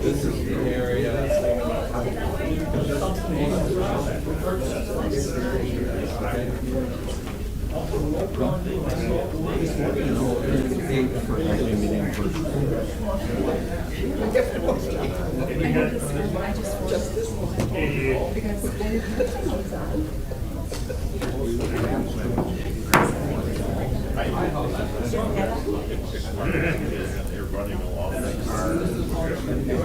This is the area. They're running along the car.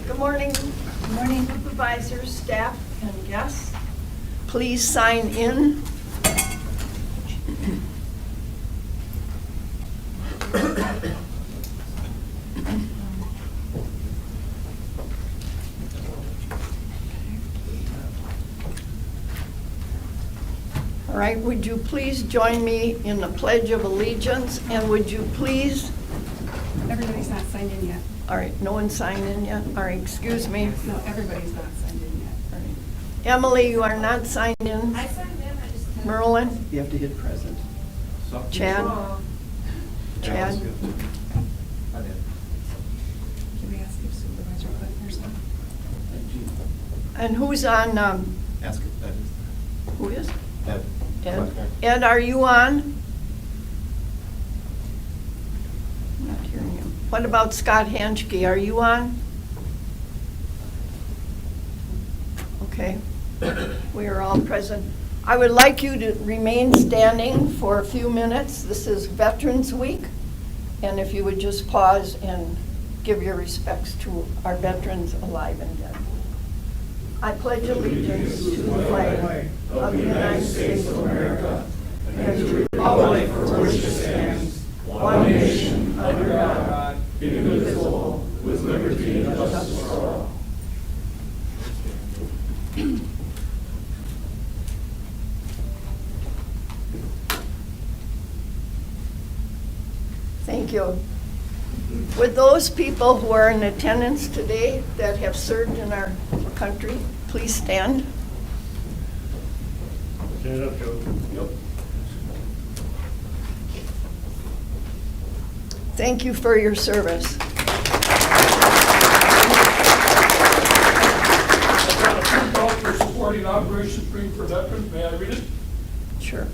Good morning. Good morning, supervisors, staff, and guests. Please sign in. All right, would you please join me in the Pledge of Allegiance, and would you please, Everybody's not signed in yet. all right, no one signed in yet? All right, excuse me. No, everybody's not signed in yet. All right. Emily, you are not signed in. I signed in, I just. Merlin? You have to hit present. Chad? Chad? Can we ask if Supervisor Clifford's on? And who's on, Ask if that is. who is? Ed. Ed? Ed, are you on? I'm not hearing you. What about Scott Hanschke? Are you on? Okay. We are all present. I would like you to remain standing for a few minutes. This is Veterans Week. And if you would just pause and give your respects to our veterans alive and dead. I pledge allegiance to the flag of the United States of America and to the republic for which it stands, one nation, under God, indivisible, with liberty and justice for all. Thank you. Would those people who are in attendance today that have served in our country, please stand? Stand up, Joe. Yep. Thank you for your service. I've got a print for supporting Operation Spring for Veterans. May I read it? Sure.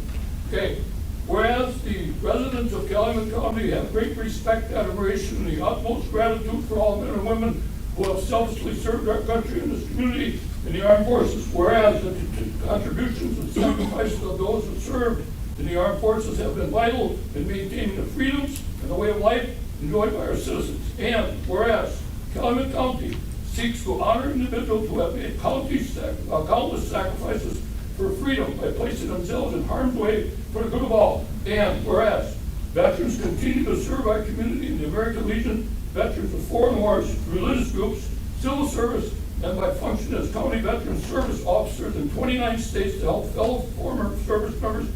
Okay. Whereas the residents of Calumet County have great respect, admiration, and the utmost gratitude for all men and women who have selflessly served our country and this community in the armed forces. Whereas the contributions and sacrifices of those who served in the armed forces have been vital in maintaining the freedoms and the way of life enjoyed by our citizens. And whereas Calumet County seeks to honor individuals who have made countless sacrifices for freedom by placing themselves in harm's way for the good of all. And whereas veterans continue to serve our community in the American Legion, veterans of foreign wars, religious groups, civil service, and by function as county veteran service officers in 29 states to help fellow former service members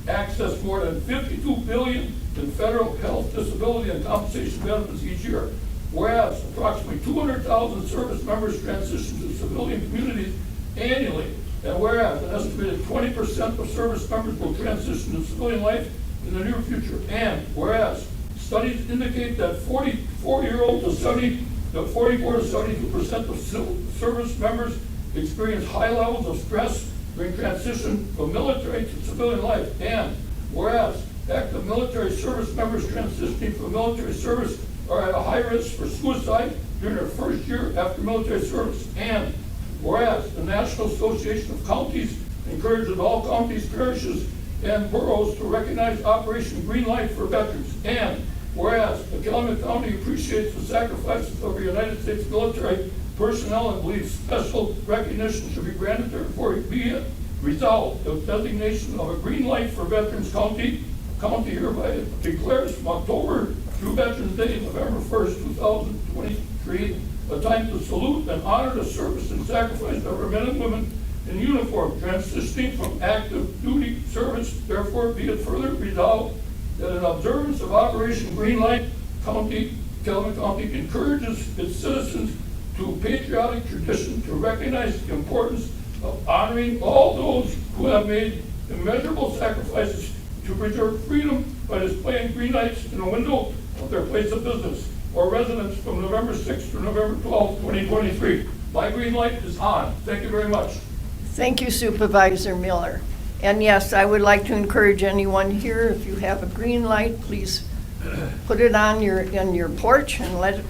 access more than $52 billion in federal health, disability, and compensation benefits each year. Whereas approximately 200,000 service members transition to civilian communities annually. And whereas an estimated 20% of service members will transition to civilian life in the near future. And whereas studies indicate that 44 to 72% of service members experience high levels of stress during transition from military to civilian life. And whereas active military service members transitioning from military service are at a high risk for suicide during their first year after military service. And whereas the National Association of Counties encourages all counties, parishes, and boroughs to recognize Operation Green Light for veterans. And whereas the Calumet County appreciates the sacrifices of the United States military personnel and believes special recognition should be granted, therefore be it resolved the designation of a Green Light for Veterans County hereby declares from October through Veterans Day, November 1st, 2023, 3, a time to salute and honor the service and sacrifice of our men and women in uniform transitioning from active duty service. Therefore, be it further resolved that in observance of Operation Greenlight, Calumet County encourages its citizens to patriotic tradition to recognize the importance of honoring all those who have made immeasurable sacrifices to preserve freedom by displaying green lights in a window of their place of business or residence from November 6th to November 12th, 2023. My green light is on. Thank you very much. Thank you, Supervisor Miller. And yes, I would like to encourage anyone here, if you have a green light, please put it on in your porch and let it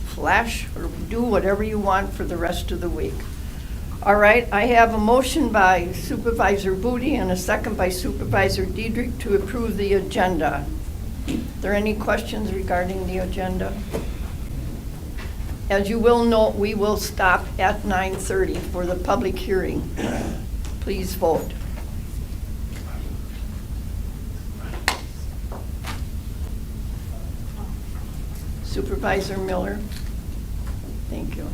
flash or do whatever you want for the rest of the week. All right, I have a motion by Supervisor Booty and a second by Supervisor Diedrich to approve the agenda. Are there any questions regarding the agenda? As you will note, we will stop at 9:30 for the public hearing. Please vote. Supervisor Miller? Thank you.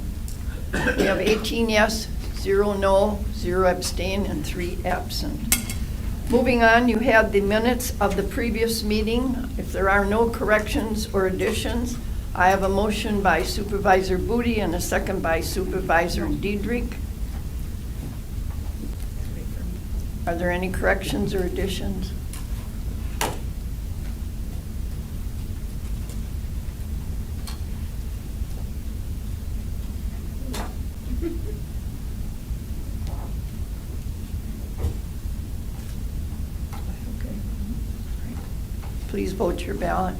We have 18 yes, 0 no, 0 abstain, and 3 absent. Moving on, you have the minutes of the previous meeting. If there are no corrections or additions, I have a motion by Supervisor Booty and a second by Supervisor Diedrich. Are there any corrections or additions? Okay. Please vote your ballot.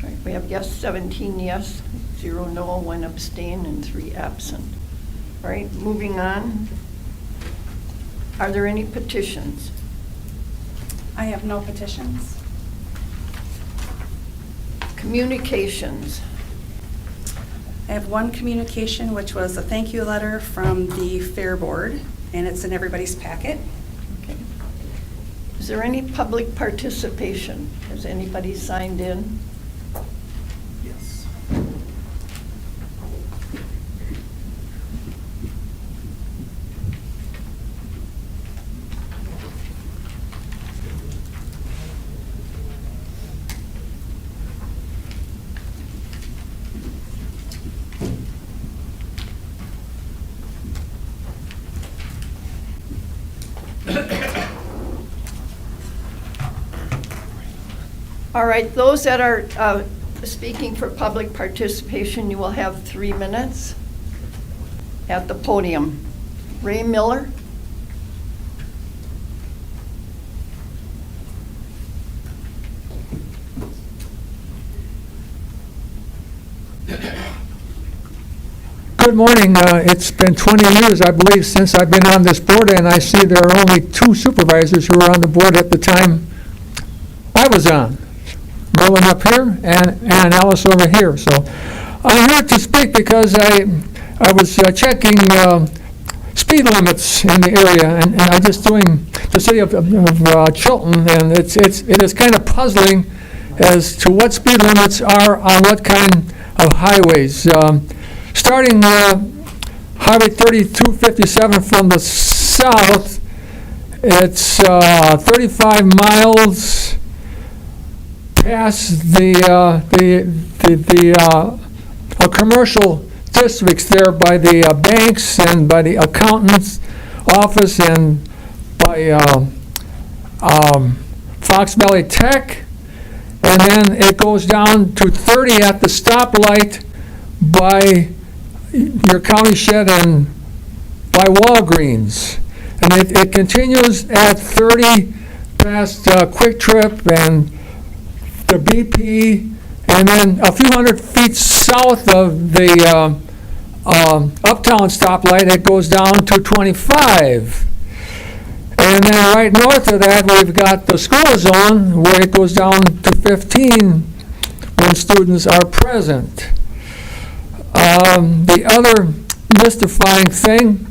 All right, we have yes, 17 yes, 0 no, 1 abstain, and 3 absent. All right, moving on. Are there any petitions? I have no petitions. Communications. I have one communication, which was a thank you letter from the Fair Board, and it's in everybody's packet. Okay. Is there any public participation? Has anybody signed in? Yes. All right, those that are speaking for public participation, you will have 3 minutes at the podium. Ray Miller? Good morning. It's been 20 years, I believe, since I've been on this board, and I see there are only 2 supervisors who were on the board at the time I was on. Merlin up here and Alice over here. So I'm here to speak because I was checking speed limits in the area, and I just doing the city of Chilton, and it is kind of puzzling as to what speed limits are on what kind of highways. Starting Highway 3257 from the south, it's 35 miles past the commercial districts there by the banks and by the accountant's office and by Fox Valley Tech, and then it goes down to 30 at the stoplight by your county shed and by Walgreens, and it continues at 30 past Quick Trip and the BP, and then a few hundred feet south of the Uptown stoplight, it goes down to 25. And then right north of that, we've got the school zone, where it goes down to 15 when students are present. The other mystifying thing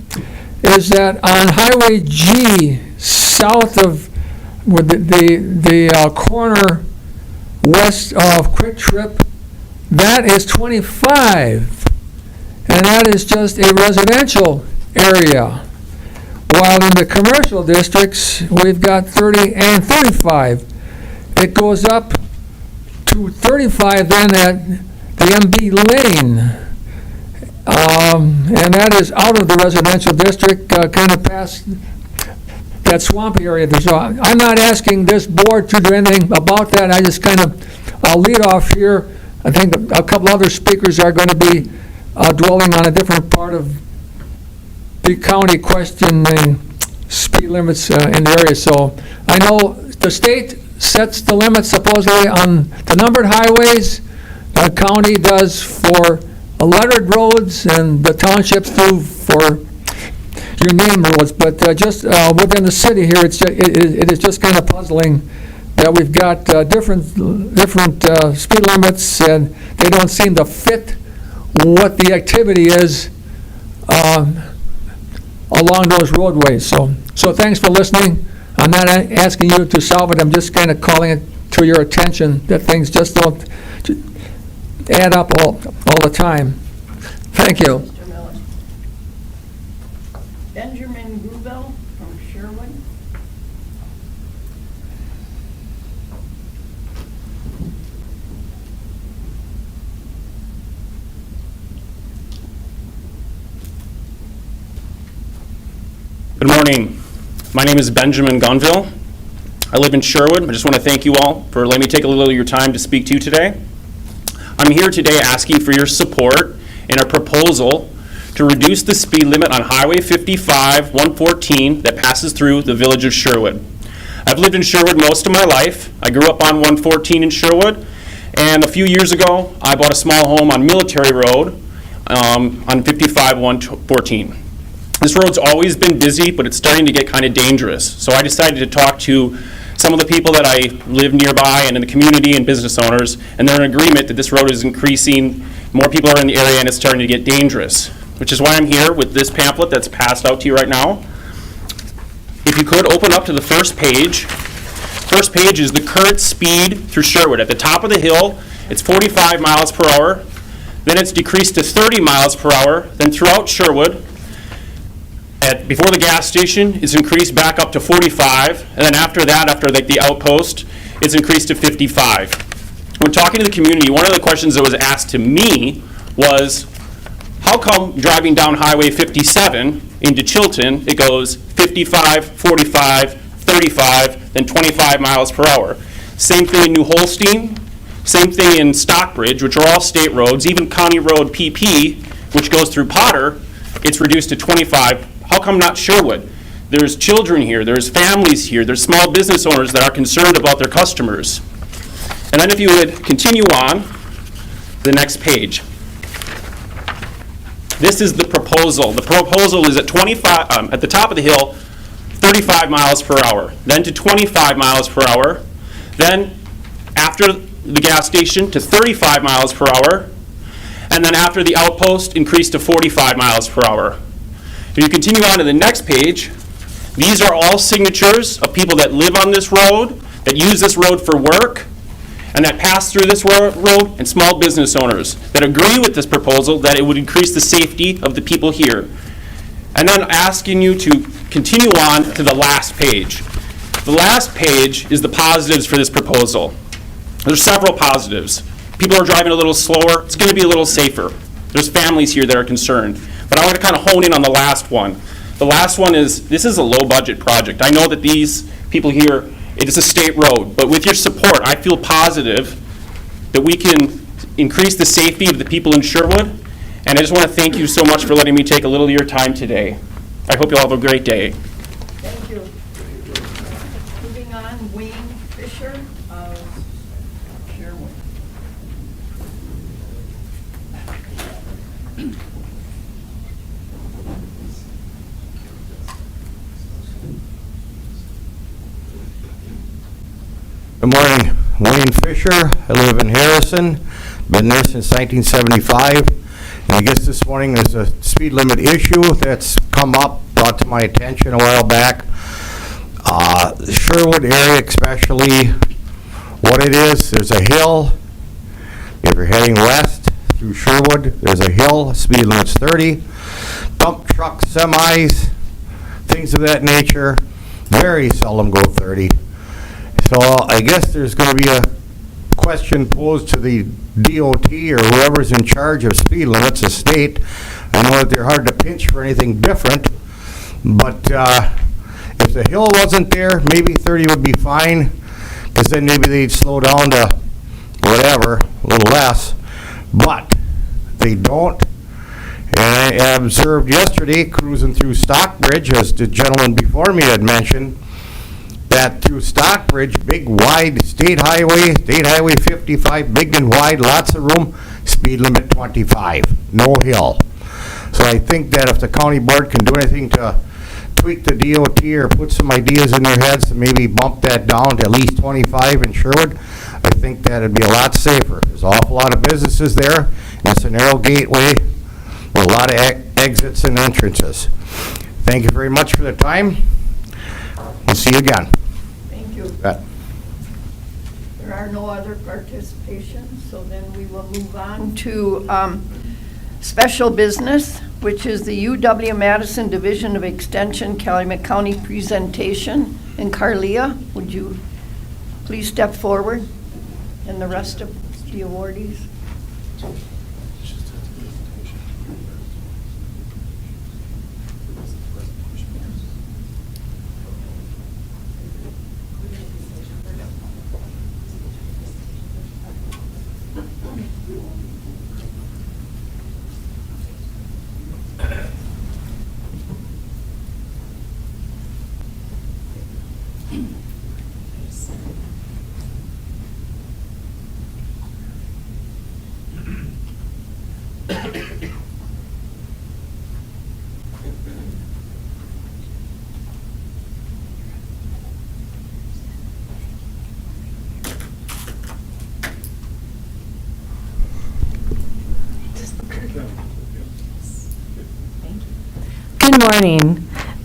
is that on Highway G, south of with the corner west of Quick Trip, that is 25, and that is just a residential area. While in the commercial districts, we've got 30 and 35. It goes up to 35 then at the MB Lane, and that is out of the residential district, kind of past that swampy area. So I'm not asking this board to do anything about that. I just kind of, I'll lead off here. I think a couple other speakers are going to be dwelling on a different part of the county questioning speed limits in the area. So I know the state sets the limits supposedly on the numbered highways. The county does for lettered roads, and the townships do for your name roads. But just within the city here, it is just kind of puzzling that we've got different speed limits, and they don't seem to fit what the activity is along those roadways. So thanks for listening. I'm not asking you to solve it. I'm just kind of calling it to your attention that things just don't add up all the time. Thank you. Mr. Miller. Benjamin Grubel from Sherwood. Good morning. My name is Benjamin Gunville. I live in Sherwood. I just want to thank you all for letting me take a little of your time to speak to you today. I'm here today asking for your support in a proposal to reduce the speed limit on Highway 55 114 that passes through the village of Sherwood. I've lived in Sherwood most of my life. I grew up on 114 in Sherwood, and a few years ago I bought a small home on Military Road on 55 114. This road's always been busy, but it's starting to get kind of dangerous. So I decided to talk to some of the people that I live nearby and in the community and business owners, and they're in agreement that this road is increasing, more people are in the area, and it's starting to get dangerous, which is why I'm here with this pamphlet that's passed out to you right now. If you could open up to the first page. First page is the current speed through Sherwood. At the top of the hill, it's 45 miles per hour. Then it's decreased to 30 miles per hour. Then throughout Sherwood, before the gas station, it's increased back up to 45, and then after that, after like the outpost, it's increased to 55. When talking to the community, one of the questions that was asked to me was, how come driving down Highway 57 into Chilton, it goes 55, 45, 35, then 25 miles per hour? Same thing in New Holstein, same thing in Stockbridge, which are all state roads, even County Road PP, which goes through Potter, it's reduced to 25. How come not Sherwood? There's children here, there's families here, there's small business owners that are concerned about their customers. And then if you would continue on, the next page. This is the proposal. The proposal is at 25, at the top of the hill, 35 miles per hour, then to 25 miles per hour, then after the gas station to 35 miles per hour, and then after the outpost, increased to 45 miles per hour. If you continue on to the next page, these are all signatures of people that live on this road, that use this road for work, and that pass through this road, and small business owners that agree with this proposal that it would increase the safety of the people here. And then asking you to continue on to the last page. The last page is the positives for this proposal. There's several positives. People are driving a little slower. It's going to be a little safer. There's families here that are concerned. But I want to kind of hone in on the last one. The last one is, this is a low-budget project. I know that these people here, it is a state road, but with your support, I feel positive that we can increase the safety of the people in Sherwood, and I just want to thank you so much for letting me take a little of your time today. I hope you all have a great day. Thank you. Moving on, Wayne Fisher of Sherwood. Good morning, Wayne Fisher. I live in Harrison, been there since 1975. And I guess this morning there's a speed limit issue that's come up brought to my attention a while back. The Sherwood area especially, what it is, there's a hill. If you're heading west through Sherwood, there's a hill, speed limit's 30. Dump trucks, semis, things of that nature, very seldom go 30. So I guess there's going to be a question posed to the DOT or whoever's in charge of speed limits, the state. I know that they're hard to pinch for anything different, but if the hill wasn't there, maybe 30 would be fine, because then maybe they'd slow down to whatever, a little less, but they don't. And I observed yesterday, cruising through Stockbridge, as the gentleman before me had mentioned, that through Stockbridge, big wide state highway 55, big and wide, lots of room, speed limit 25, no hill. So I think that if the county board can do anything to tweak the DOT or put some ideas in their heads to maybe bump that down to at least 25 in Sherwood, I think that'd be a lot safer. There's an awful lot of businesses there, and it's a narrow gateway with a lot of exits and entrances. Thank you very much for the time. We'll see you again. Thank you. Bet. There are no other participations, so then we will move on to special business, which is the UW-Madison Division of Extension-Calumet County presentation. And Carlia, would you please step forward, and the rest of the awardees? Good morning.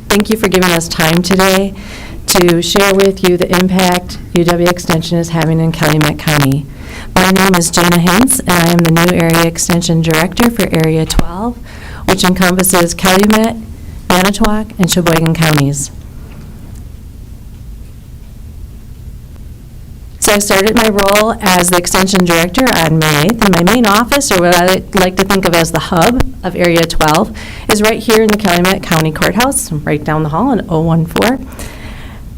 Thank you for giving us time today to share with you the impact UW Extension is having in Calumet County. My name is Jana Hintz, and I am the new Area Extension Director for Area 12, which encompasses Calumet, Manitowoc, and Sheboygan counties. So I started my role as the Extension Director on May 8th, and my main office, or what I like to think of as the hub of Area 12, is right here in the Calumet County Courthouse, right down the hall in 014.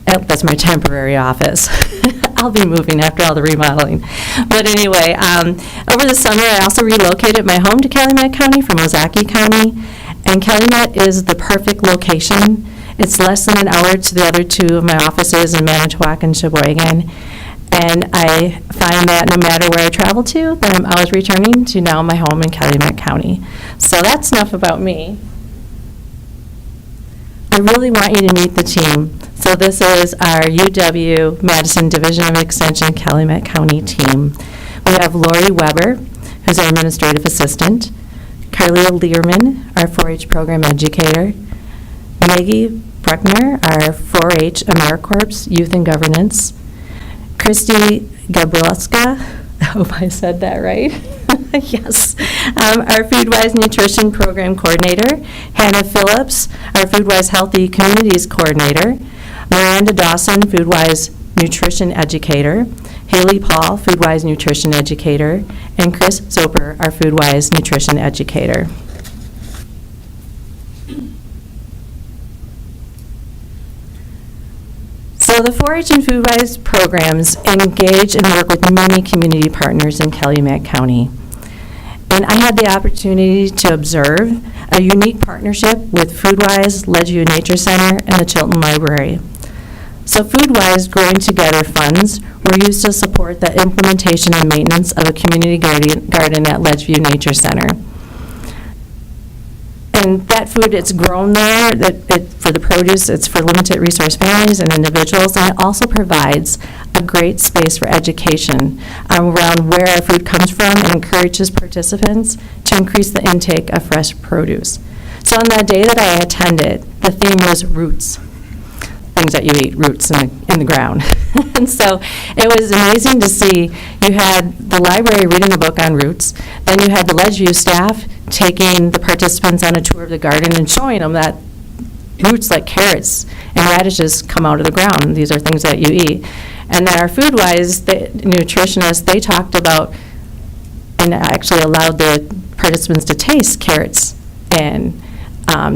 That's my temporary office. I'll be moving after all the remodeling. But anyway, over the summer I also relocated my home to Calumet County from Ozaukee County, and Calumet is the perfect location. It's less than an hour to the other two of my offices in Manitowoc and Sheboygan. And I find that no matter where I travel to, that I'm always returning to now my home in Calumet County. So that's enough about me. I really want you to meet the team. So this is our UW-Madison Division of Extension Calumet County team. We have Lori Weber, who's our administrative assistant, Carlia Learman, our 4-H program educator, Maggie Bruckner, our 4-H AmeriCorps Youth and Governance, Christy Gabrielska, I hope I said that right. Yes. Our FoodWise Nutrition Program Coordinator, Hannah Phillips, our FoodWise Healthy Communities Coordinator, Miranda Dawson, FoodWise Nutrition Educator, Haley Paul, FoodWise Nutrition Educator, and Chris Zoper, our FoodWise Nutrition Educator. So the 4-H and FoodWise programs engage and work with many community partners in Calumet County. And I had the opportunity to observe a unique partnership with FoodWise, Ledgeview Nature Center, and the Chilton Library. So FoodWise Growing Together funds were used to support the implementation and maintenance of a community garden at Ledgeview Nature Center. And that food, it's grown there, for the produce, it's for limited resource families and individuals, and it also provides a great space for education around where our food comes from and encourages participants to increase the intake of fresh produce. So on that day that I attended, the theme was roots, things that you eat, roots in the ground. And so it was amazing to see. You had the library reading a book on roots, then you had the Ledgeview staff taking the participants on a tour of the garden and showing them that roots like carrots and radishes come out of the ground. These are things that you eat. And then our food-wise, the nutritionists, they talked about and actually allowed the participants to taste carrots and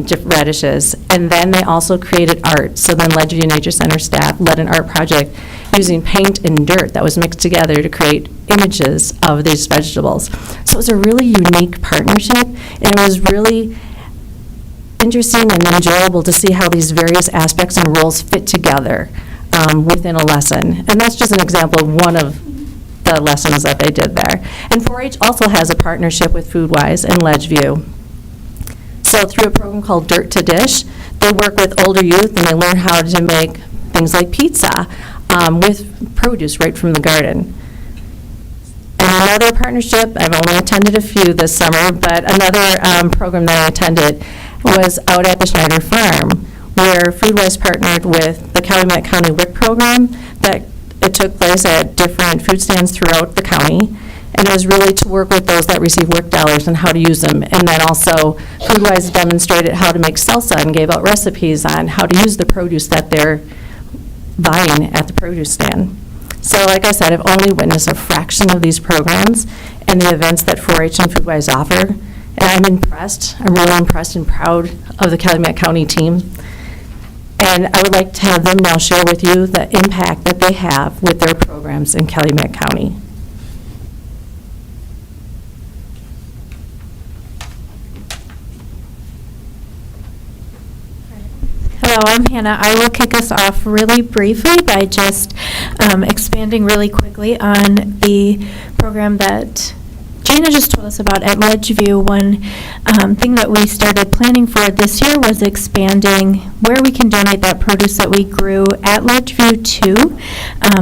different radishes. And then they also created art. So then Ledgeview Nature Center staff led an art project using paint and dirt that was mixed together to create images of these vegetables. So it was a really unique partnership, and it was really interesting and enjoyable to see how these various aspects and roles fit together within a lesson. And that's just an example of one of the lessons that they did there. And 4-H also has a partnership with Foodwise and Ledgeview. So through a program called Dirt to Dish, they work with older youth and they learn how to make things like pizza with produce right from the garden. And another partnership, I've only attended a few this summer, but another program that I attended was out at the Schneider Farm, where Foodwise partnered with the Calumet County WIC program. That it took place at different food stands throughout the county, and it was really to work with those that receive WIC dollars and how to use them. And then also, Foodwise demonstrated how to make salsa and gave out recipes on how to use the produce that they're buying at the produce stand. So like I said, I've only witnessed a fraction of these programs and the events that 4-H and Foodwise offer. And I'm impressed. I'm really impressed and proud of the Calumet County team. And I would like to have them now share with you the impact that they have with their programs in Calumet County. Hello, I'm Hannah. I will kick us off really briefly by just expanding really quickly on the program that Jana just told us about at Ledgeview. One thing that we started planning for this year was expanding where we can donate that produce that we grew at Ledgeview to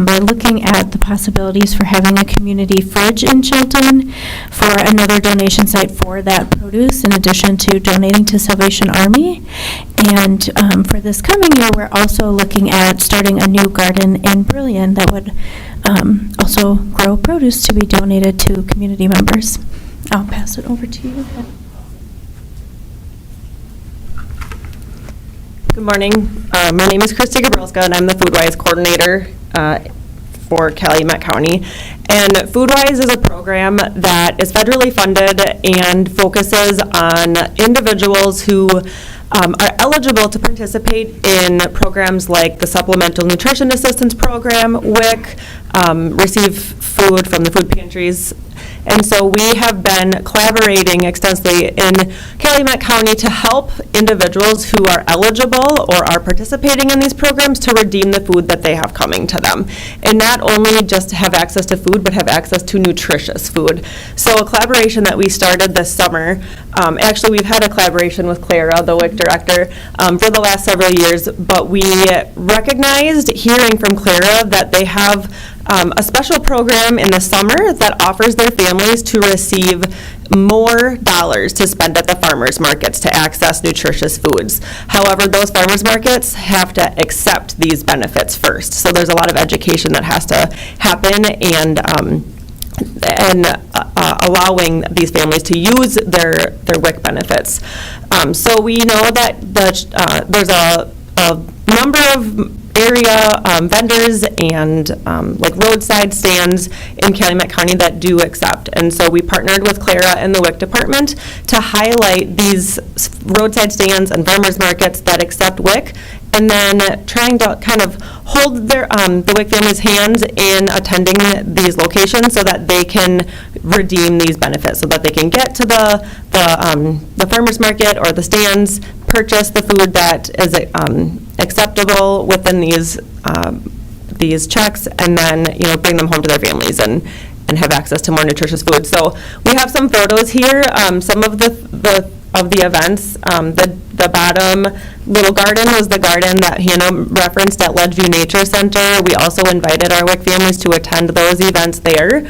by looking at the possibilities for having a community fridge in Chilton for another donation site for that produce, in addition to donating to Salvation Army. And for this coming year, we're also looking at starting a new garden in Brillion that would also grow produce to be donated to community members. I'll pass it over to you. Good morning. My name is Christy Gabrelska, and I'm the Foodwise coordinator for Calumet County. And Foodwise is a program that is federally funded and focuses on individuals who are eligible to participate in programs like the Supplemental Nutrition Assistance Program, WIC, receive food from the food pantries. And so we have been collaborating extensively in Calumet County to help individuals who are eligible or are participating in these programs to redeem the food that they have coming to them. And not only just have access to food, but have access to nutritious food. So a collaboration that we started this summer, actually we've had a collaboration with Clara, the WIC director, for the last several years, but we recognized, hearing from Clara, that they have a special program in the summer that offers their families to receive more dollars to spend at the farmers markets to access nutritious foods. However, those farmers markets have to accept these benefits first. So there's a lot of education that has to happen, and allowing these families to use their WIC benefits. So we know that there's a number of area vendors and like roadside stands in Calumet County that do accept. And so we partnered with Clara and the WIC department to highlight these roadside stands and farmers markets that accept WIC, and then trying to kind of hold the WIC families' hands in attending these locations so that they can redeem these benefits, so that they can get to the farmers market or the stands, purchase the food that is acceptable within these checks, and then bring them home to their families and have access to more nutritious food. So we have some photos here. Some of the events. The bottom little garden was the garden that Hannah referenced at Ledgeview Nature Center. We also invited our WIC families to attend those events there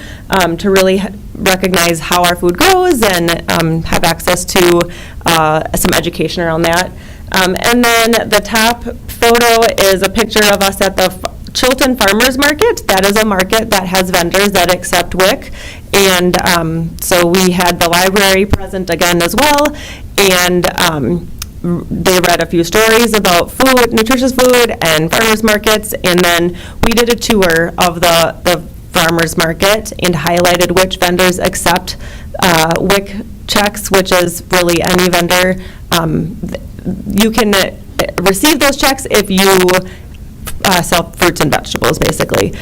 to really recognize how our food grows and have access to some education around that. And then the top photo is a picture of us at the Chilton Farmers Market. That is a market that has vendors that accept WIC. And so we had the library present again as well. And they read a few stories about food, nutritious food, and farmers markets. And then we did a tour of the farmers market and highlighted which vendors accept WIC checks, which is really any vendor. You can receive those checks if you sell fruits and vegetables, basically.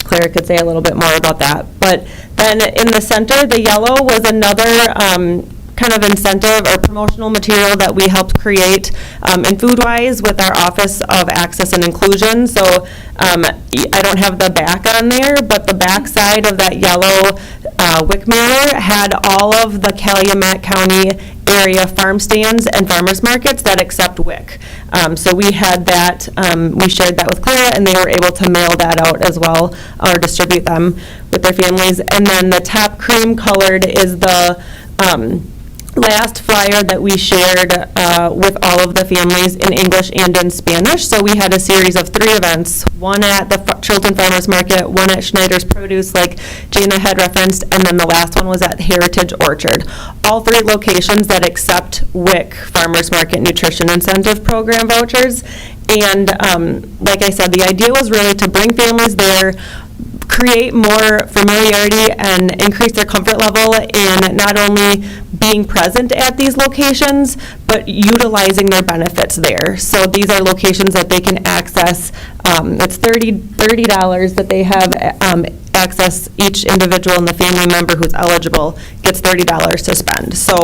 Claire could say a little bit more about that. But then in the center, the yellow was another kind of incentive or promotional material that we helped create in FoodWise with our Office of Access and Inclusion. So I don't have the back on there, but the back side of that yellow WIC mailer had all of the Calumet County area farm stands and farmers markets that accept WIC. So we had that, we shared that with Clara, and they were able to mail that out as well, or distribute them with their families. And then the top cream colored is the last flyer that we shared with all of the families in English and in Spanish. So we had a series of 3 events, one at the Chilton Farmers Market, one at Schneider's Produce, like Jana had referenced, and then the last one was at Heritage Orchard. All 3 locations that accept WIC, Farmers Market Nutrition Incentive Program vouchers. And like I said, the idea was really to bring families there, create more familiarity and increase their comfort level in not only being present at these locations, but utilizing their benefits there. So these are locations that they can access. It's $30 that they have access. Each individual and the family member who's eligible gets $30 to spend. So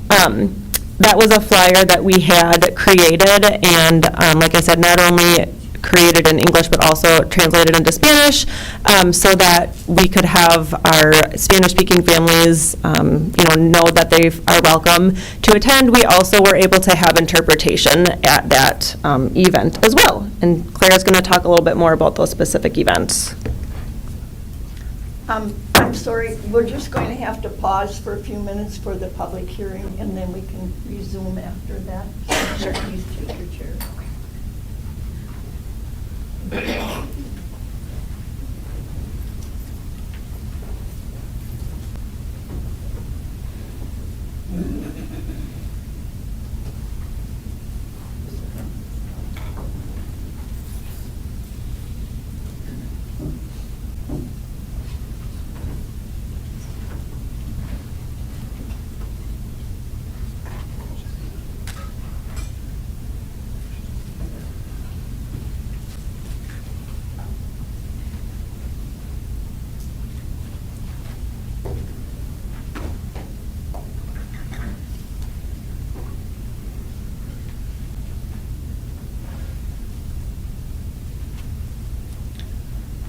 that was a flyer that we had created, and like I said, not only created in English, but also translated into Spanish, so that we could have our Spanish-speaking families, know that they are welcome to attend. We also were able to have interpretation at that event as well. And Claire's going to talk a little bit more about those specific events. I'm sorry, we're just going to have to pause for a few minutes for the public hearing, and then we can resume after that. So please take your chair.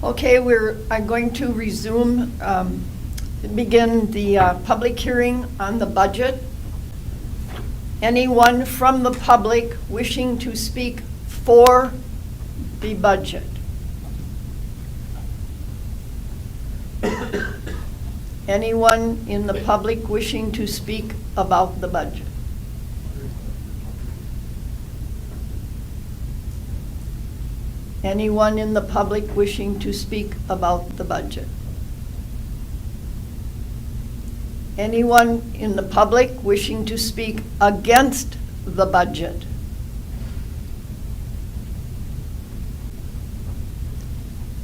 Okay, I'm going to begin the public hearing on the budget. Anyone from the public wishing to speak for the budget? Anyone in the public wishing to speak about the budget? Anyone in the public wishing to speak about the budget? Anyone in the public wishing to speak against the budget?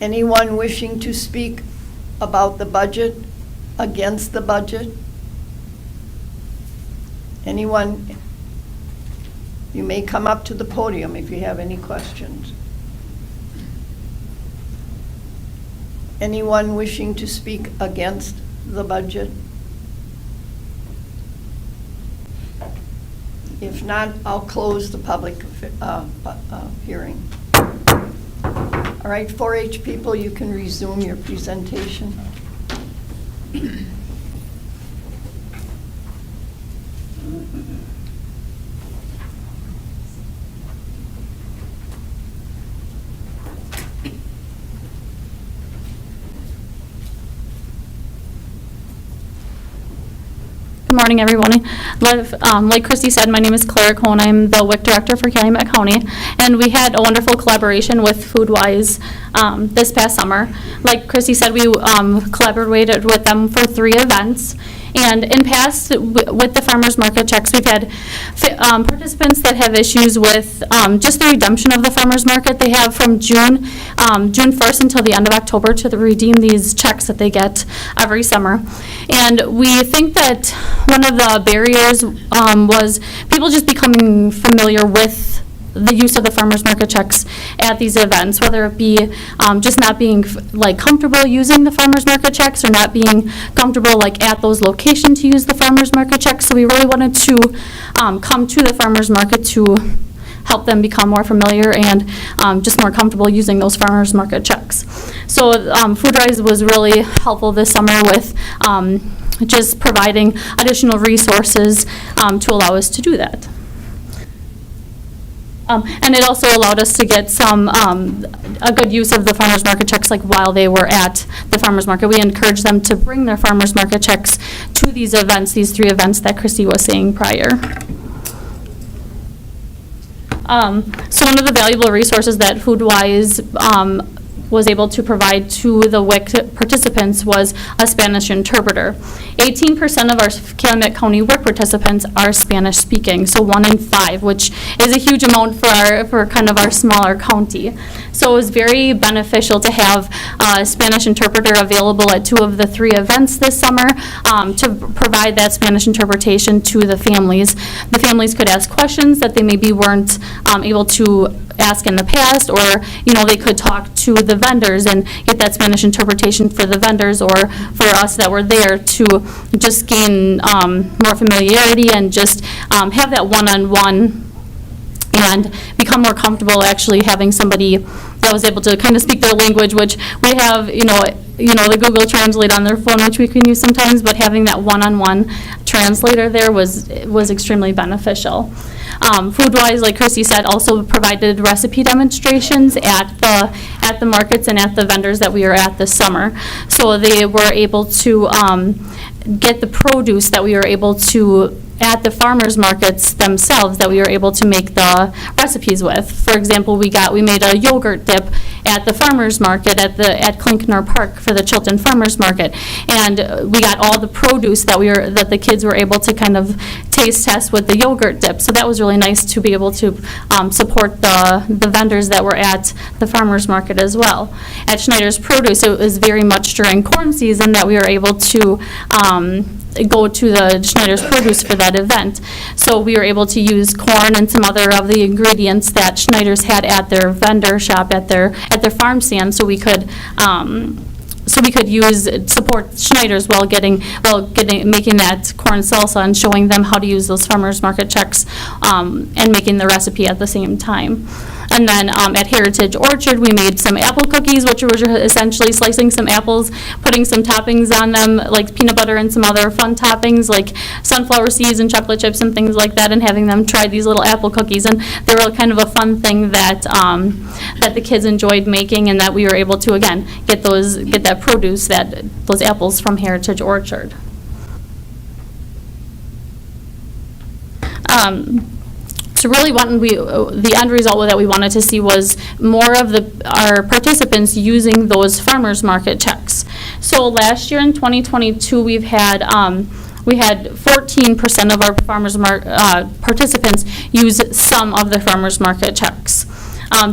Anyone wishing to speak about the budget, against the budget? Anyone? You may come up to the podium if you have any questions. Anyone wishing to speak against the budget? If not, I'll close the public hearing. All right, 4-H people, you can resume your presentation. Good morning, everyone. Like Christy said, my name is Clara Cohn. I'm the WIC director for Calumet County, and we had a wonderful collaboration with FoodWise this past summer. Like Christy said, we collaborated with them for 3 events. And in past, with the farmers market checks, we've had participants that have issues with just the redemption of the farmers market. They have from June 1st until the end of October to redeem these checks that they get every summer. And we think that one of the barriers was people just becoming familiar with the use of the farmers market checks at these events, whether it be just not being like comfortable using the farmers market checks or not being comfortable like at those locations to use the farmers market checks. So we really wanted to come to the farmers market to help them become more familiar and just more comfortable using those farmers market checks. So FoodWise was really helpful this summer with just providing additional resources to allow us to do that. And it also allowed us to get some, a good use of the farmers market checks like while they were at the farmers market. We encouraged them to bring their farmers market checks to these events, these 3 events that Christy was saying prior. So one of the valuable resources that FoodWise was able to provide to the WIC participants was a Spanish interpreter. 18% of our Calumet County WIC participants are Spanish speaking, so 1 in 5, which is a huge amount for kind of our smaller county. So it was very beneficial to have a Spanish interpreter available at 2 of the 3 events this summer to provide that Spanish interpretation to the families. The families could ask questions that they maybe weren't able to ask in the past, or they could talk to the vendors and get that Spanish interpretation for the vendors or for us that were there to just gain more familiarity and just have that one-on-one and become more comfortable actually having somebody that was able to kind of speak their language, which we have, the Google Translate on their phone, which we can use sometimes, but having that one-on-one translator there was extremely beneficial. FoodWise, like Christy said, also provided recipe demonstrations at the markets and at the vendors that we were at this summer. So they were able to get the produce that we were able to at the farmers markets themselves that we were able to make the recipes with. For example, we made a yogurt dip at the farmers market at Klinkner Park for the Chilton Farmers Market, and we got all the produce that the kids were able to kind of taste test with the yogurt dip. So that was really nice to be able to support the vendors that were at the farmers market as well. At Schneider's Produce, it was very much during corn season that we were able to go to the Schneider's Produce for that event. So we were able to use corn and some other of the ingredients that Schneider's had at their vendor shop at their farm stand, so we could support Schneider's while making that corn salsa and showing them how to use those farmers market checks and making the recipe at the same time. And then at Heritage Orchard, we made some apple cookies, which were essentially slicing some apples, putting some toppings on them, like peanut butter and some other fun toppings, like sunflower seeds and chocolate chips and things like that, and having them try these little apple cookies. And they were kind of a fun thing that that the kids enjoyed making, and that we were able to, again, get that produce, those apples from Heritage Orchard. So really the end result that we wanted to see was more of our participants using those farmers market checks. So last year in 2022, we had 14% of our farmers participants use some of the farmers market checks.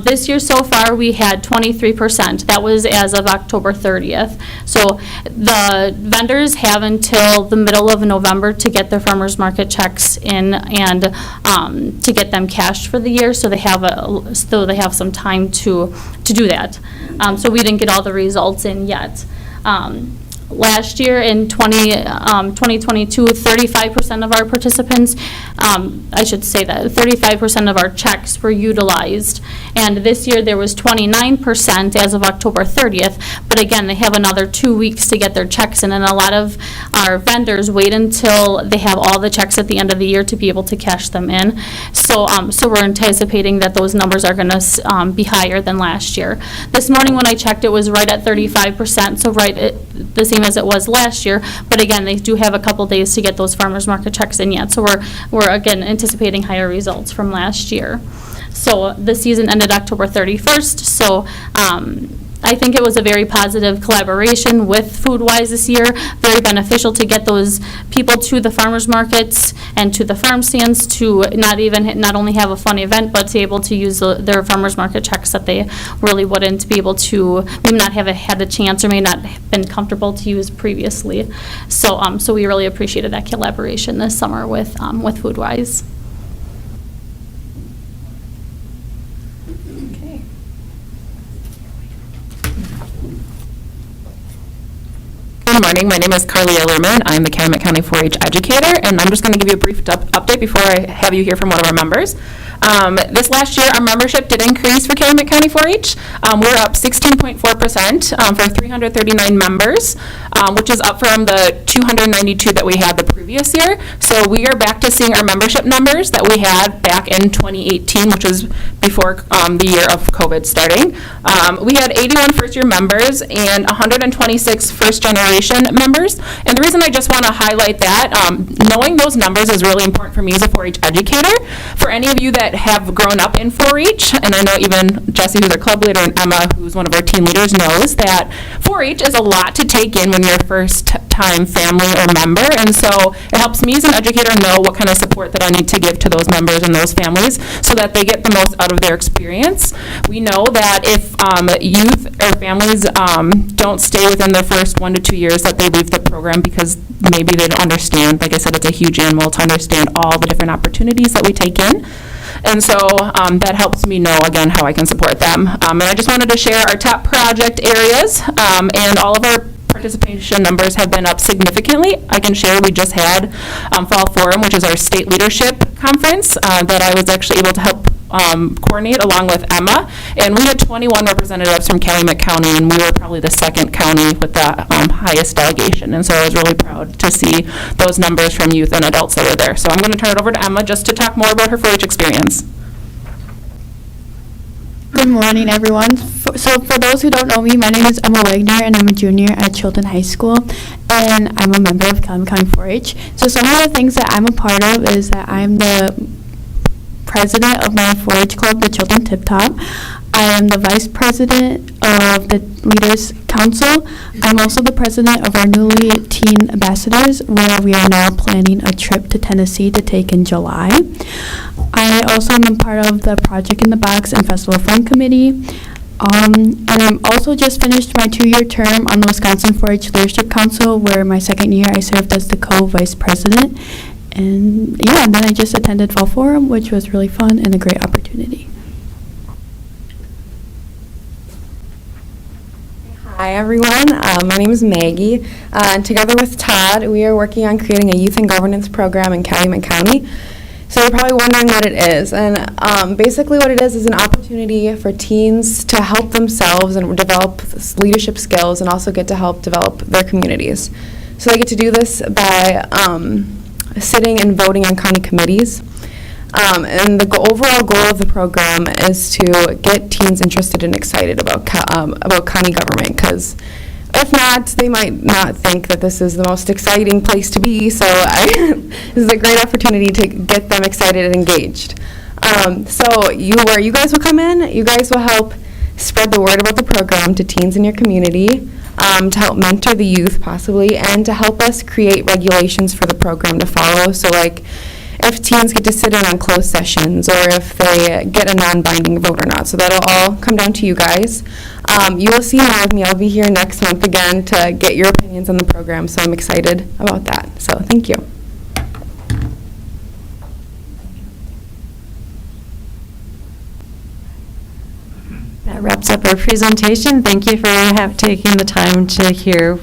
This year so far, we had 23%. That was as of October 30th. So the vendors have until the middle of November to get their farmers market checks in and to get them cashed for the year. So they have some time to do that. So we didn't get all the results in yet. Last year in 2022, 35% of our participants, I should say that 35% of our checks were utilized. And this year there was 29% as of October 30th. But again, they have another 2 weeks to get their checks in, and a lot of our vendors wait until they have all the checks at the end of the year to be able to cash them in. So we're anticipating that those numbers are going to be higher than last year. This morning when I checked, it was right at 35%, so right at the same same as it was last year, but again, they do have a couple days to get those farmers market checks in yet, so we're again anticipating higher results from last year. So the season ended October 31st, so I think it was a very positive collaboration with Foodwise this year, very beneficial to get those people to the farmers markets and to the farm stands to not only have a fun event, but to be able to use their farmers market checks that they really wouldn't be able to, maybe not have had a chance or may not have been comfortable to use previously. So we really appreciated that collaboration this summer with Foodwise. Okay. Good morning. My name is Carly Illerman. I'm the Calumet County 4-H educator, and I'm just going to give you a brief update before I have you hear from one of our members. This last year, our membership did increase for Calumet County 4-H. We're up 16.4% for 339 members, which is up from the 292 that we had the previous year. So we are back to seeing our membership numbers that we had back in 2018, which was before the year of COVID starting. We had 81 first-year members and 126 first-generation members. And the reason I just want to highlight that, knowing those numbers is really important for me as a 4-H educator. For any of you that have grown up in 4-H, and I know even Jesse, who's our club leader, and Emma, who's one of our team leaders, knows that 4-H is a lot to take in when you're a first-time family or member. And so it helps me as an educator know what kind of support that I need to give to those members and those families so that they get the most out of their experience. We know that if youth or families don't stay within their first 1 to 2 years, that they leave the program because maybe they don't understand. Like I said, it's a huge animal to understand all the different opportunities that we take in. And so that helps me know, again, how I can support them. And I just wanted to share our top project areas, and all of our participation numbers have been up significantly. I can share we just had Fall Forum, which is our state leadership conference that I was actually able to help coordinate along with Emma. And we had 21 representatives from Calumet County, and we were probably the second county with the highest delegation. And so I was really proud to see those numbers from youth and adults that were there. So I'm going to turn it over to Emma just to talk more about her 4-H experience. Good morning, everyone. So for those who don't know me, my name is Emma Wagner, and I'm a junior at Chilton High School, and I'm a member of Calumet County 4-H. So some of the things that I'm a part of is that I'm the president of my 4-H club, the Chilton Tip Top. I am the vice president of the Leaders Council. I'm also the president of our newly teen ambassadors, where we are now planning a trip to Tennessee to take in July. I also am a part of the Project in the Box and Festival Fund Committee. And I'm also just finished my 2-year term on the Wisconsin 4-H Leadership Council, where my second year I served as the co-vice president. And yeah, and then I just attended Fall Forum, which was really fun and a great opportunity. Hi everyone, my name is Maggie, and together with Todd, we are working on creating a youth and governance program in Calumet County. So you're probably wondering what it is, and basically what it is an opportunity for teens to help themselves and develop leadership skills and also get to help develop their communities. So they get to do this by sitting and voting on county committees. And the overall goal of the program is to get teens interested and excited about county government, because if not, they might not think that this is the most exciting place to be. So this is a great opportunity to get them excited and engaged. So where you guys will come in, you guys will help spread the word about the program to teens in your community, to help mentor the youth possibly, and to help us create regulations for the program to follow. So like if teens get to sit in on closed sessions, or if they get a non-binding vote or not. So that'll all come down to you guys. You will see more of me. I'll be here next month again to get your opinions on the program, so I'm excited about that. So thank you. That wraps up our presentation. Thank you for taking the time to hear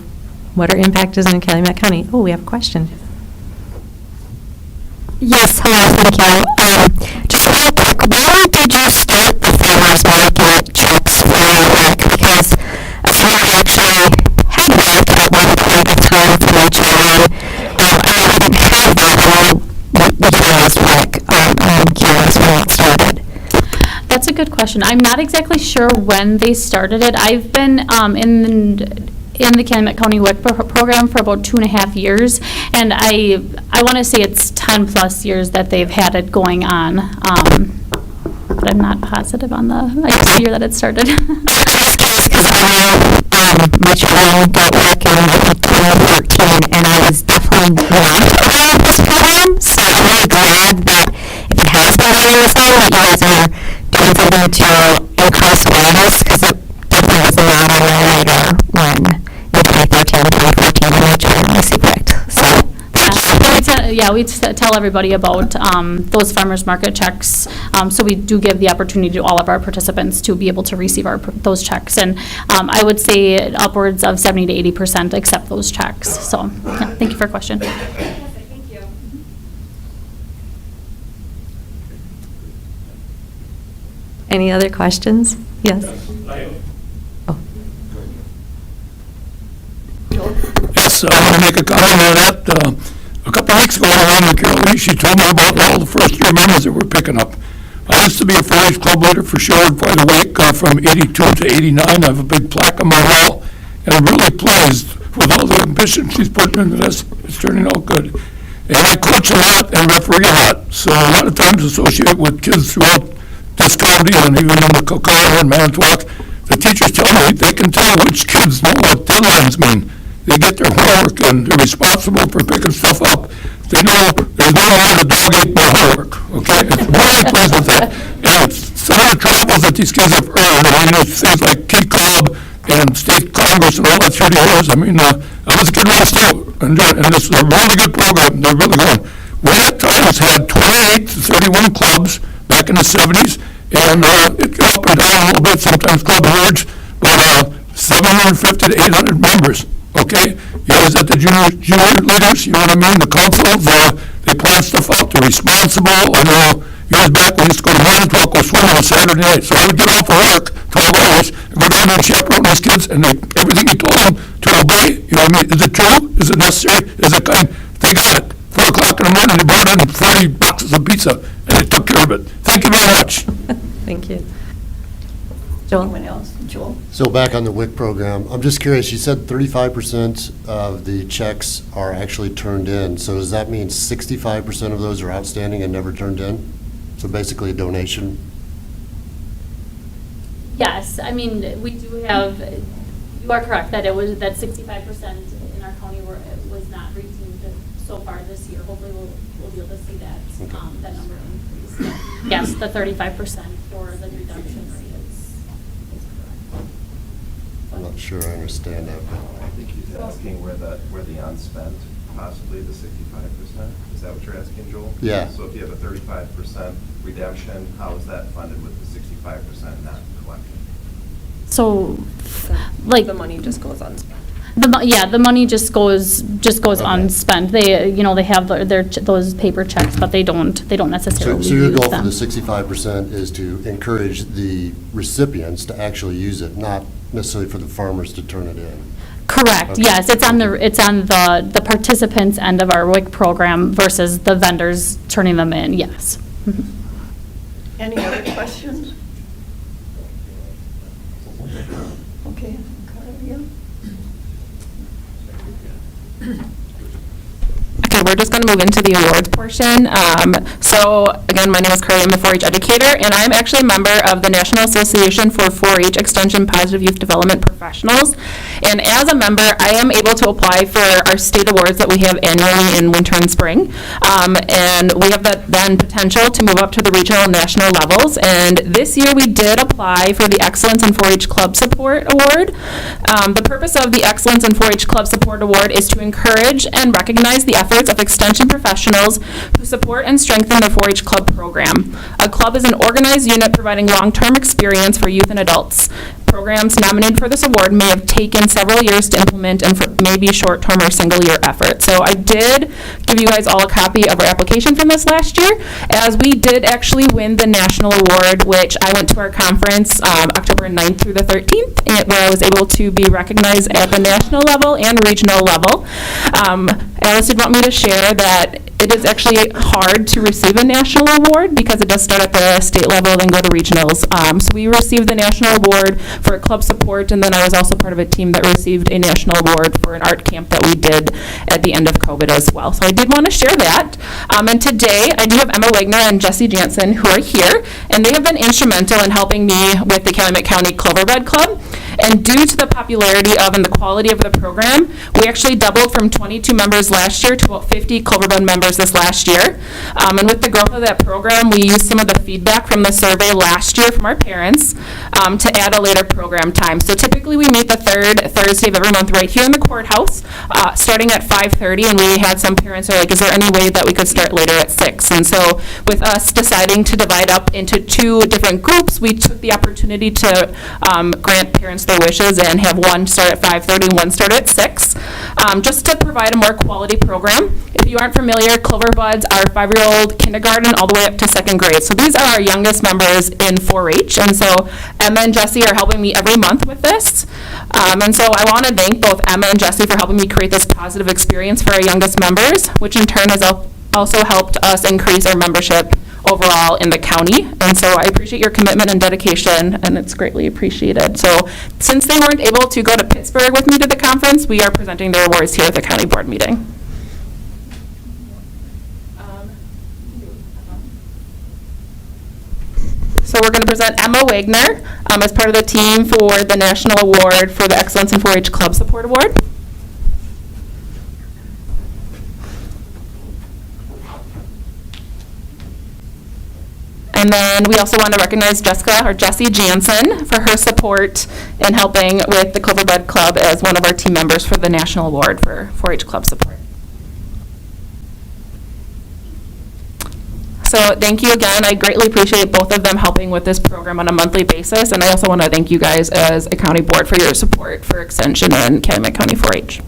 what our impact is in Calumet County. Oh, we have a question. Yes, hello, thank you. Just real quick, why did you start the farmers market trips for your work? Because I actually had work at one point in time for my child. I didn't have that when I was work. I'm curious when it started. That's a good question. I'm not exactly sure when they started it. I've been in the Calumet County WIC program for about 2.5 years, and I want to say it's 10+ years that they've had it going on, but I'm not positive on the year that it started. Because I know my children got back in 2013, and I was definitely not aware of this program, so I'm really glad that if it has been going this way, that you guys are doing something to increase awareness, because it definitely was not on my radar when in 2013, 2014, when my children received WIC. So, We tell everybody about those farmers market checks. So we do give the opportunity to all of our participants to be able to receive those checks. And I would say upwards of 70 to 80% accept those checks. So yeah, thank you for your question. Thank you. Any other questions? Yes. Yes, I want to make a comment on that. A couple of weeks ago, I went with Carol, she told me about all the first-year members that we're picking up. I used to be a 4-H club leader for Sherwood quite a week, from 82 to 89. I have a big plaque on my wall, and I'm really pleased with all the ambition she's putting into this. It's turning out good. And I coach a lot and referee a lot, so a lot of times associate with kids throughout this county and even in the Coquille and Manitowoc. The teachers tell me they can tell which kids know what deadlines mean. They get their homework and they're responsible for picking stuff up. They know there's no way the dog ate my homework, okay? It's really pleased with that. And some of the travels that these kids have earned, I mean, it's things like Key Club and State Congress and all that through the years. I mean, I was a kid last out, and this is a really good program. They're really going. We at times had 28 to 31 clubs back in the 70s, and it got up and down a little bit, sometimes club merged, but 750 to 800 members. Okay, you guys at the junior leaders, you know what I mean? The councils, they plan stuff out. They're responsible. I know years back we used to go to Manitowoc, go swimming on Saturday night. So I would get off of work, 12 hours, and go down there and chaperone these kids, and everything you told them to obey. You know what I mean? Is it true? Is it necessary? Is it kind? They got it. 4 o'clock in the morning, they brought in 40 boxes of pizza, and they took care of it. Thank you very much. Thank you. Joel? Anyone else? Joel? So back on the WIC program, I'm just curious, you said 35% of the checks are actually turned in. So does that mean 65% of those are outstanding and never turned in? So basically a donation? Yes, I mean, we do have, you are correct, that 65% in our county was not redeemed so far this year. Hopefully we'll be able to see that, that number increase. Yes, the 35% for the redemption rate is correct. I'm not sure I understand that. I think he's asking where the unspent, possibly the 65%. Is that what you're asking, Joel? Yeah. So if you have a 35% redemption, how is that funded with the 65% not collected? So, like. The money just goes unspent. The money just goes Okay. unspent. They, they have those paper checks, but they don't necessarily So your use goal for them. the 65% is to encourage the recipients to actually use it, not necessarily for the farmers to turn it in? Correct, Okay. yes, it's on the participants' end of our WIC program versus the vendors turning them in, yes. Any other questions? Okay, Carla? Okay, we're just going to move into the awards portion. So again, my name is Carly. I'm a 4-H educator, and I'm actually a member of the National Association for 4-H Extension Positive Youth Development Professionals. And as a member, I am able to apply for our state awards that we have annually in winter and spring. And we have that then potential to move up to the regional and national levels. And this year we did apply for the Excellence in 4-H Club Support Award. The purpose of the Excellence in 4-H Club Support Award is to encourage and recognize the efforts of extension professionals who support and strengthen the 4-H club program. A club is an organized unit providing long-term experience for youth and adults. Programs nominated for this award may have taken several years to implement and may be short-term or single-year effort. So I did give you guys all a copy of our application from this last year, as we did actually win the national award, which I went to our conference October 9th through the 13th, where I was able to be recognized at the national level and regional level. Alice did want me to share that It is actually hard to receive a national award because it does start at the state level, then go to regionals. So we received the national award for club support, and then I was also part of a team that received a national award for an art camp that we did at the end of COVID as well. So I did want to share that. And today, I do have Emma Wagner and Jesse Jansen who are here, and they have been instrumental in helping me with the Calumet County Cloverbed Club. And due to the popularity of and the quality of the program, we actually doubled from 22 members last year to about 50 Cloverbed members this last year. And with the growth of that program, we used some of the feedback from the survey last year from our parents to add a later program time. So typically we meet the third Thursday of every month right here in the courthouse, starting at 5:30, and we had some parents are like, is there any way that we could start later at 6? And so with us deciding to divide up into 2 different groups, we took the opportunity to grant parents their wishes and have one start at 5:30 and one start at 6, just to provide a more quality program. If you aren't familiar, Cloverbuds are 5-year-old kindergarten all the way up to 2nd grade. So these are our youngest members in 4-H, and so Emma and Jesse are helping me every month with this. And so I want to thank both Emma and Jesse for helping me create this positive experience for our youngest members, which in turn has also helped us increase our membership overall in the county. And so I appreciate your commitment and dedication, and it's greatly appreciated. So since they weren't able to go to Pittsburgh with me to the conference, we are presenting their awards here at the county board meeting. So we're going to present Emma Wagner as part of the team for the National Award for the Excellence in 4-H Club Support Award. And then we also want to recognize Jessie Jansen for her support in helping with the Cloverbed Club as one of our team members for the National Award for 4-H Club Support. So thank you again. I greatly appreciate both of them helping with this program on a monthly basis. And I also want to thank you guys as a county board for your support for Extension and Calumet County 4-H.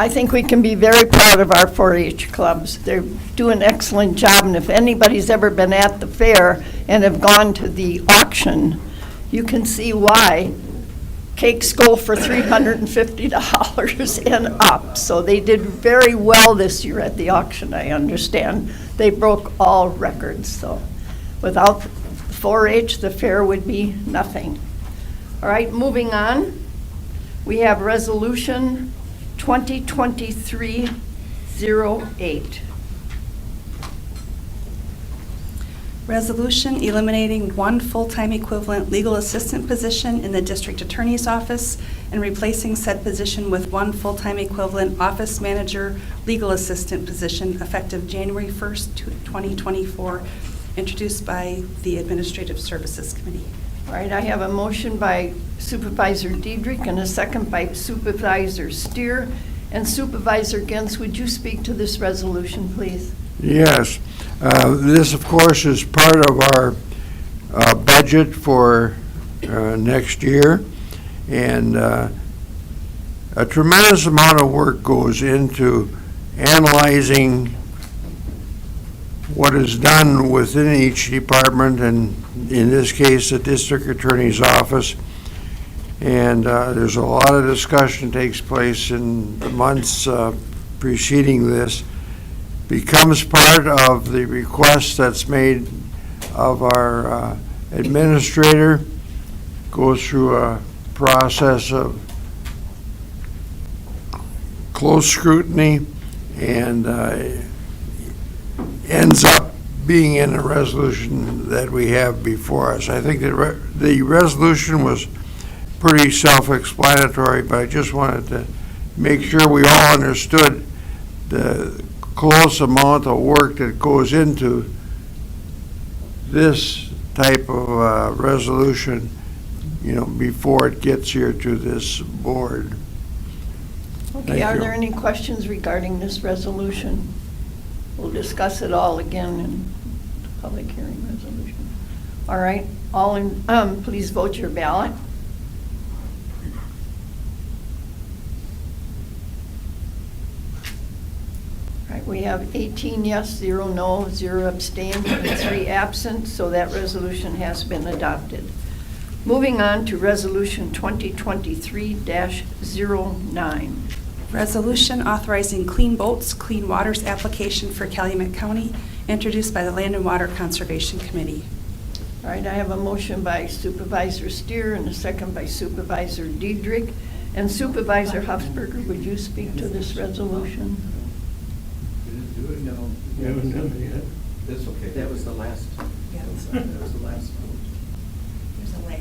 I think we can be very proud of our 4-H clubs. They do an excellent job, and if anybody's ever been at the fair and have gone to the auction, you can see why. Cakes go for $350 and up, so they did very well this year at the auction, I understand. They broke all records, so without 4-H, the fair would be nothing. All right, moving on. We have Resolution 2023-08. Resolution eliminating one full-time equivalent legal assistant position in the district attorney's office and replacing said position with one full-time equivalent office manager legal assistant position effective January 1st, 2024, introduced by the Administrative Services Committee. All right, I have a motion by Supervisor Diedrich and a second by Supervisor Steer. And Supervisor Gens, would you speak to this resolution, please? Yes. This, of course, is part of our budget for next year. And a tremendous amount of work goes into analyzing what is done within each department, and in this case, the district attorney's office. And there's a lot of discussion takes place in the months preceding this. Becomes part of the request that's made of our administrator, goes through a process of close scrutiny, and ends up being in a resolution that we have before us. I think that the resolution was pretty self-explanatory, but I just wanted to make sure we all understood the close amount of work that goes into this type of resolution, you know, before it gets here to this board. Okay, are there any questions regarding this resolution? We'll discuss it all again in the public hearing resolution. All right, all in, please vote your ballot. All right, We have 18 yes, 0 no, 0 abstained, and 3 absent, so that resolution has been adopted. Moving on to Resolution 2023-09. Resolution authorizing Clean Boats, Clean Waters application for Calumet County, introduced by the Land and Water Conservation Committee. All right, I have a motion by Supervisor Steer and a second by Supervisor Diedrich. And Supervisor Hufsberger, would you speak to this resolution? No. We haven't done it yet. That's okay. That was the last. Yeah. That was the last one. There's a lag.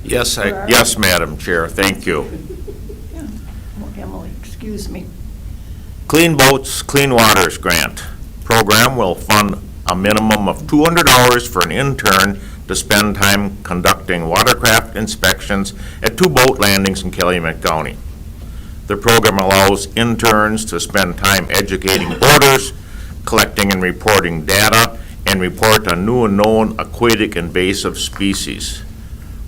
Yes, Where are yes, we? Madam Chair, thank you. Yeah. Oh, Emily, excuse me. Clean Boats, Clean Waters Grant program will fund a minimum of $200 for an intern to spend time conducting watercraft inspections at 2 boat landings in Calumet County. The program allows interns to spend time educating boaters, collecting and reporting data, and report on new and known aquatic invasive species.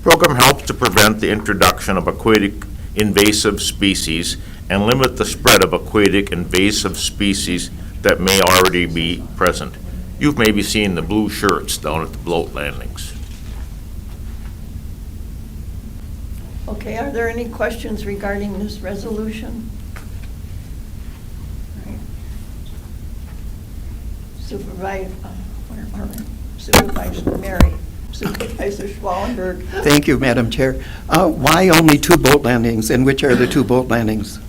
Program helps to prevent the introduction of aquatic invasive species and limit the spread of aquatic invasive species that may already be present. You've maybe seen the blue shirts down at the boat landings. Okay, are there any questions regarding this resolution? All right. Supervisor Mary, Supervisor Schwallenberg. Thank you, Madam Chair. Why only 2 boat landings, and which are the 2 boat landings?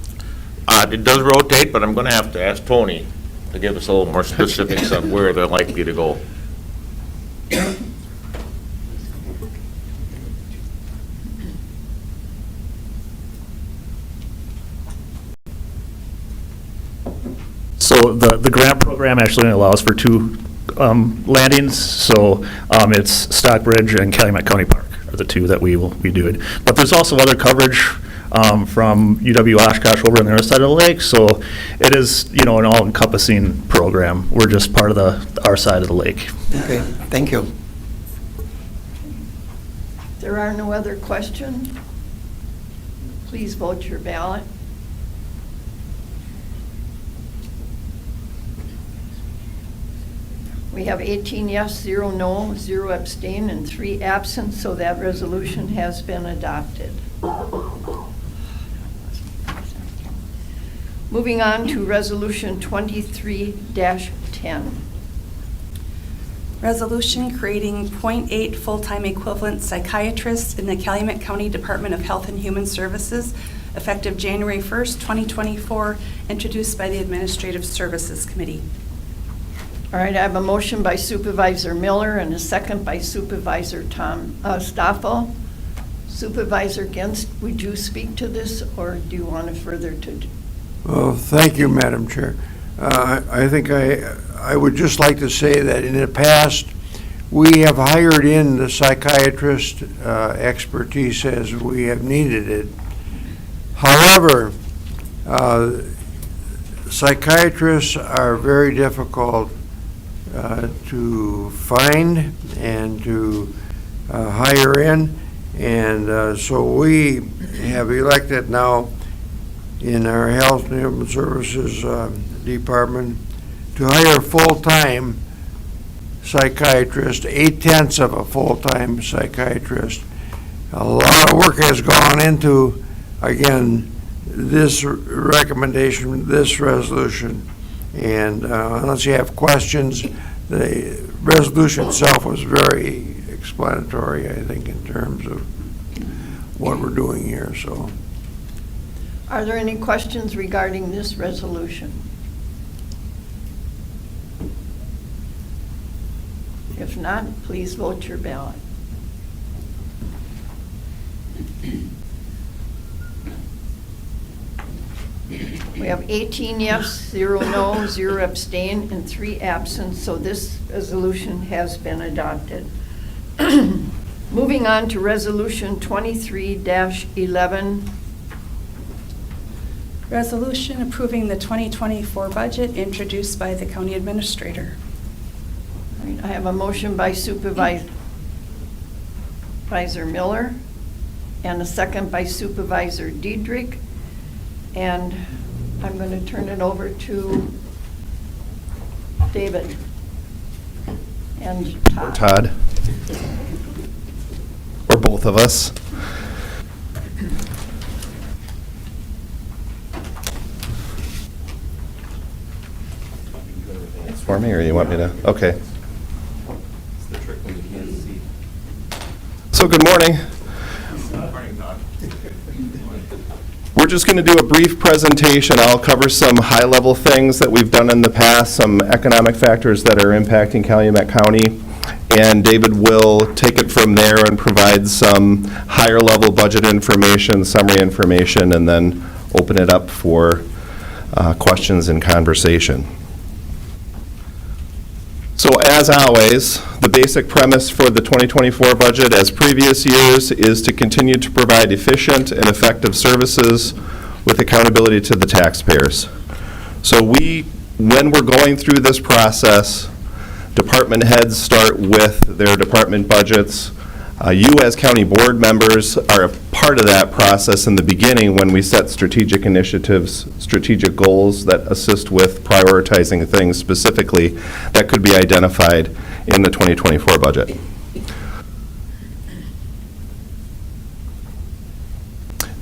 It does rotate, but I'm going to have to ask Tony to give us a little more specifics on where they're likely to go. So the grant program actually only allows for 2 landings, so it's Stockbridge and Calumet County Park are the 2 that we will be doing. But there's also other coverage from UW-Oshkosh over on the other side of the lake, so it is, an all-encompassing program. We're just part of our side of the lake. Okay, thank you. There are no other questions. Please vote your ballot. We have 18 yes, 0 no, 0 abstain, and 3 absent, so that resolution has been adopted. Moving on to Resolution 23-10. Resolution creating .8 full-time equivalent psychiatrists in the Calumet County Department of Health and Human Services, effective January 1st, 2024, introduced by the Administrative Services Committee. All right, I have a motion by Supervisor Miller and a second by Supervisor Stoffel. Supervisor Genst, would you speak to this, or do you want to further to? Well, thank you, Madam Chair. I think I would just like to say that in the past, we have hired in the psychiatrist expertise as we have needed it. However, psychiatrists are very difficult to find and to hire in, and so we have elected now in our Health and Human Services Department to hire a full-time psychiatrist, 8/10 of a full-time psychiatrist. A lot of work has gone into, again, this recommendation, this resolution. And unless you have questions, the resolution itself was very explanatory, I think, in terms of what we're doing here, so. Are there any questions regarding this resolution? If not, please vote your ballot. We have 18 yes, 0 no, 0 abstain, and 3 absent, so this resolution has been adopted. Moving on to Resolution 23-11. Resolution approving the 2024 budget, introduced by the County Administrator. All right, I have a motion by Supervisor Miller and a second by Supervisor Diedrich. And I'm going to turn it over to David and Or Todd. Todd? Or both of us? For me, or you want me to? Okay. So, good morning. We're just going to do a brief presentation. I'll cover some high-level things that we've done in the past, some economic factors that are impacting Calumet County, and David will take it from there and provide some higher-level budget information, summary information, and then open it up for questions and conversation. So as always, the basic premise for the 2024 budget, as previous years, is to continue to provide efficient and effective services with accountability to the taxpayers. So when we're going through this process, department heads start with their department budgets. You as county board members are a part of that process in the beginning when we set strategic initiatives, strategic goals that assist with prioritizing things specifically that could be identified in the 2024 budget.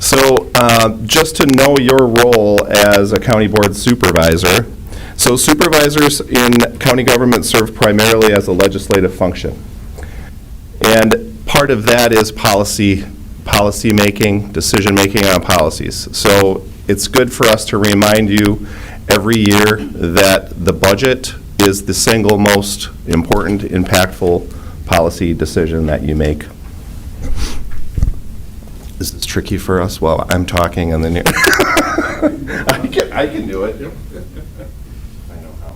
So just to know your role as a county board supervisor, so supervisors in county government serve primarily as a legislative function. And part of that is policy making, decision making on policies. So it's good for us to remind you every year that the budget is the single most important, impactful policy decision that you make. Is this tricky for us? Well, I'm talking and then you're I can do it. I know how.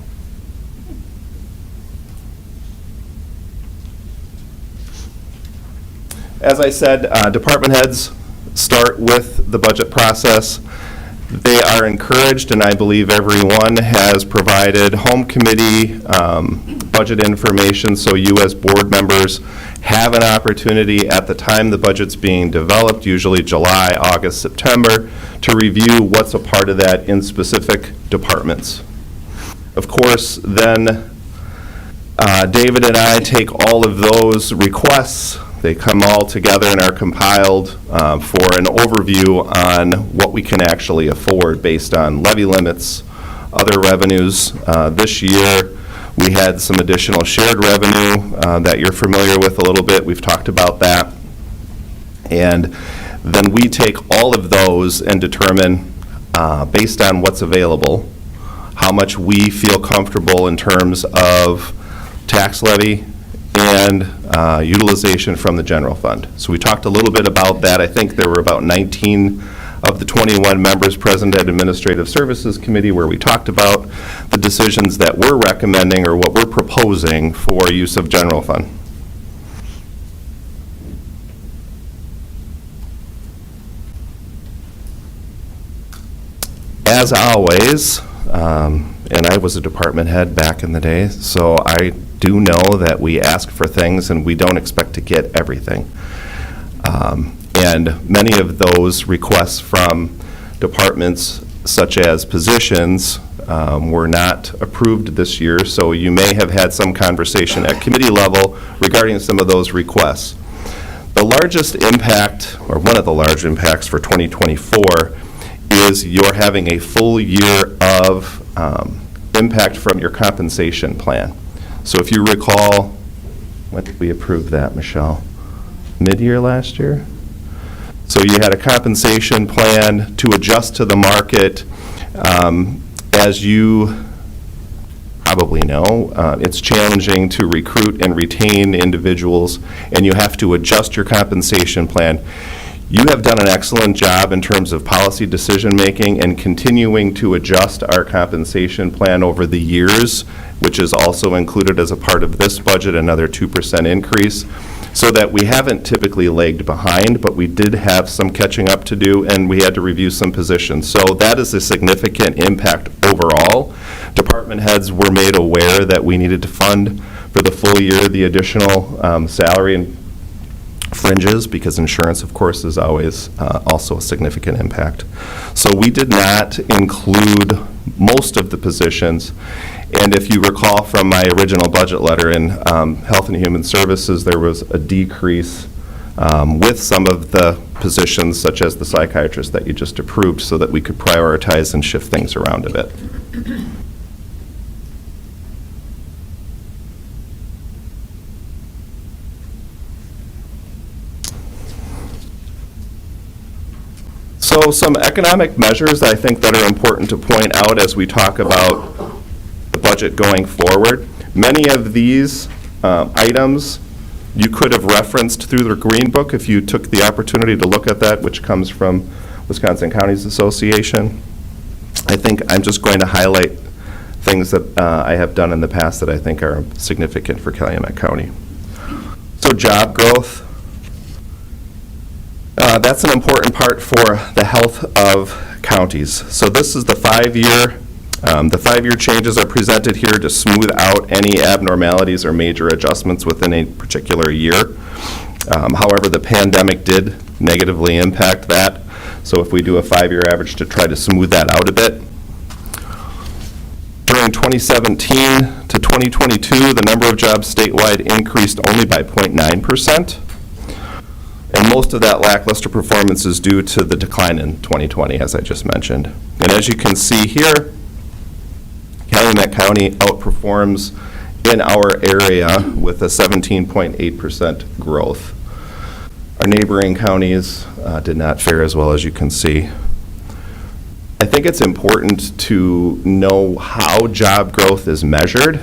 As I said, department heads start with the budget process. They are encouraged, and I believe everyone has provided home committee budget information, so you as board members have an opportunity at the time the budget's being developed, usually July, August, September, to review what's a part of that in specific departments. Of course, then David and I take all of those requests. They come all together and are compiled for an overview on what we can actually afford based on levy limits, other revenues. This year, we had some additional shared revenue that you're familiar with a little bit. We've talked about that. And then we take all of those and determine, based on what's available, how much we feel comfortable in terms of tax levy and utilization from the general fund. So we talked a little bit about that. I think there were about 19 of the 21 members present at Administrative Services Committee where we talked about the decisions that we're recommending or what we're proposing for use of general fund. As always, and I was a department head back in the day, so I do know that we ask for things and we don't expect to get everything. And many of those requests from departments such as positions were not approved this year, so you may have had some conversation at committee level regarding some of those requests. The largest impact, or one of the large impacts for 2024, is you're having a full year of impact from your compensation plan. So if you recall, when did we approve that, Michelle? Mid-year last year? So you had a compensation plan to adjust to the market. As you probably know, it's challenging to recruit and retain individuals, and you have to adjust your compensation plan. You have done an excellent job in terms of policy decision-making and continuing to adjust our compensation plan over the years, which is also included as a part of this budget, another 2% increase, so that we haven't typically lagged behind, but we did have some catching up to do, and we had to review some positions. So that is a significant impact overall. Department heads were made aware that we needed to fund for the full year the additional salary and fringes, because insurance, of course, is always also a significant impact. So we did not include most of the positions. And if you recall from my original budget letter in Health and Human Services, there was a decrease with some of the positions, such as the psychiatrist that you just approved, so that we could prioritize and shift things around a bit. So some economic measures I think that are important to point out as we talk about the budget going forward. Many of these items you could have referenced through the Green Book if you took the opportunity to look at that, which comes from Wisconsin Counties Association. I think I'm just going to highlight things that I have done in the past that I think are significant for Calumet County. So job growth. That's an important part for the health of counties. So this is the 5-year. The 5-year changes are presented here to smooth out any abnormalities or major adjustments within a particular year. However, the pandemic did negatively impact that. So if we do a 5-year average to try to smooth that out a bit. During 2017 to 2022, the number of jobs statewide increased only by 0.9%. And most of that lackluster performance is due to the decline in 2020, as I just mentioned. And as you can see here, Calumet County outperforms in our area with a 17.8% growth. Our neighboring counties did not fare as well, as you can see. I think it's important to know how job growth is measured.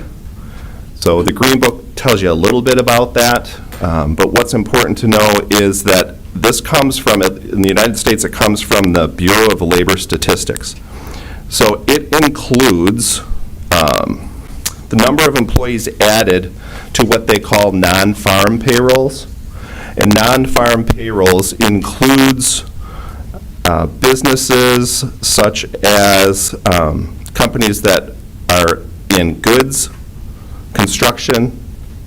So the Green Book tells you a little bit about that, but what's important to know is that this comes from, in the United States, it comes from the Bureau of Labor Statistics. So it includes the number of employees added to what they call non-farm payrolls. And non-farm payrolls includes businesses such as companies that are in goods, construction,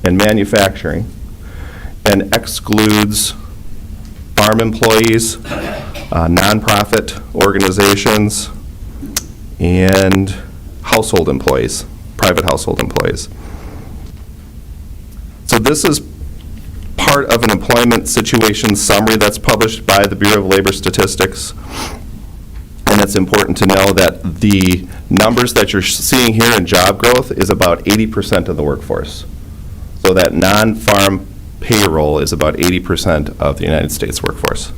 and manufacturing, and excludes farm employees, nonprofit organizations, and household employees, private household employees. So this is part of an employment situation summary that's published by the Bureau of Labor Statistics. And it's important to know that the numbers that you're seeing here in job growth is about 80% of the workforce. So that non-farm payroll is about 80% of the United States workforce.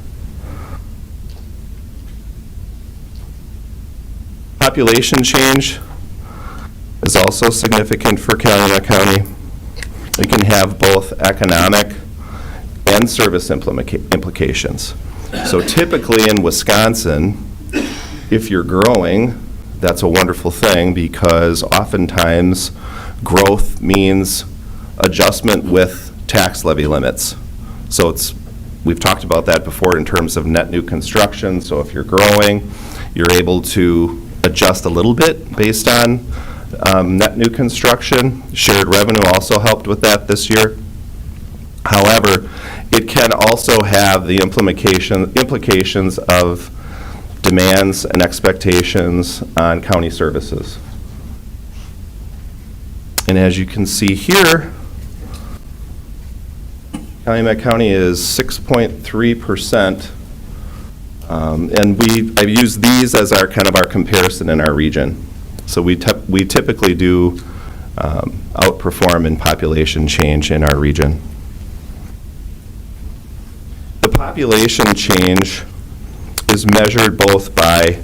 Population change is also significant for Calumet County. It can have both economic and service implications. So typically in Wisconsin, if you're growing, that's a wonderful thing, because oftentimes growth means adjustment with tax levy limits. So we've talked about that before in terms of net new construction. So if you're growing, you're able to adjust a little bit based on net new construction. Shared revenue also helped with that this year. However, it can also have the implications of demands and expectations on county services. And as you can see here, Calumet County is 6.3%, and I've used these as our kind of our comparison in our region. So we typically do outperform in population change in our region. The population change is measured both by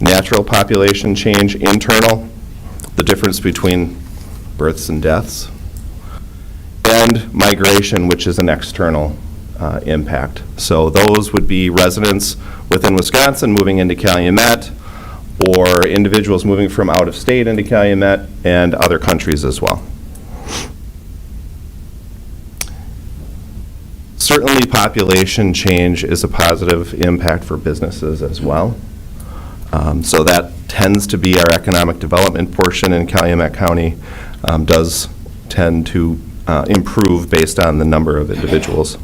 natural population change, internal, the difference between births and deaths, and migration, which is an external impact. So those would be residents within Wisconsin moving into Calumet, or individuals moving from out of state into Calumet, and other countries as well. Certainly population change is a positive impact for businesses as well. So that tends to be our economic development portion in Calumet County, does tend to improve based on the number of individuals.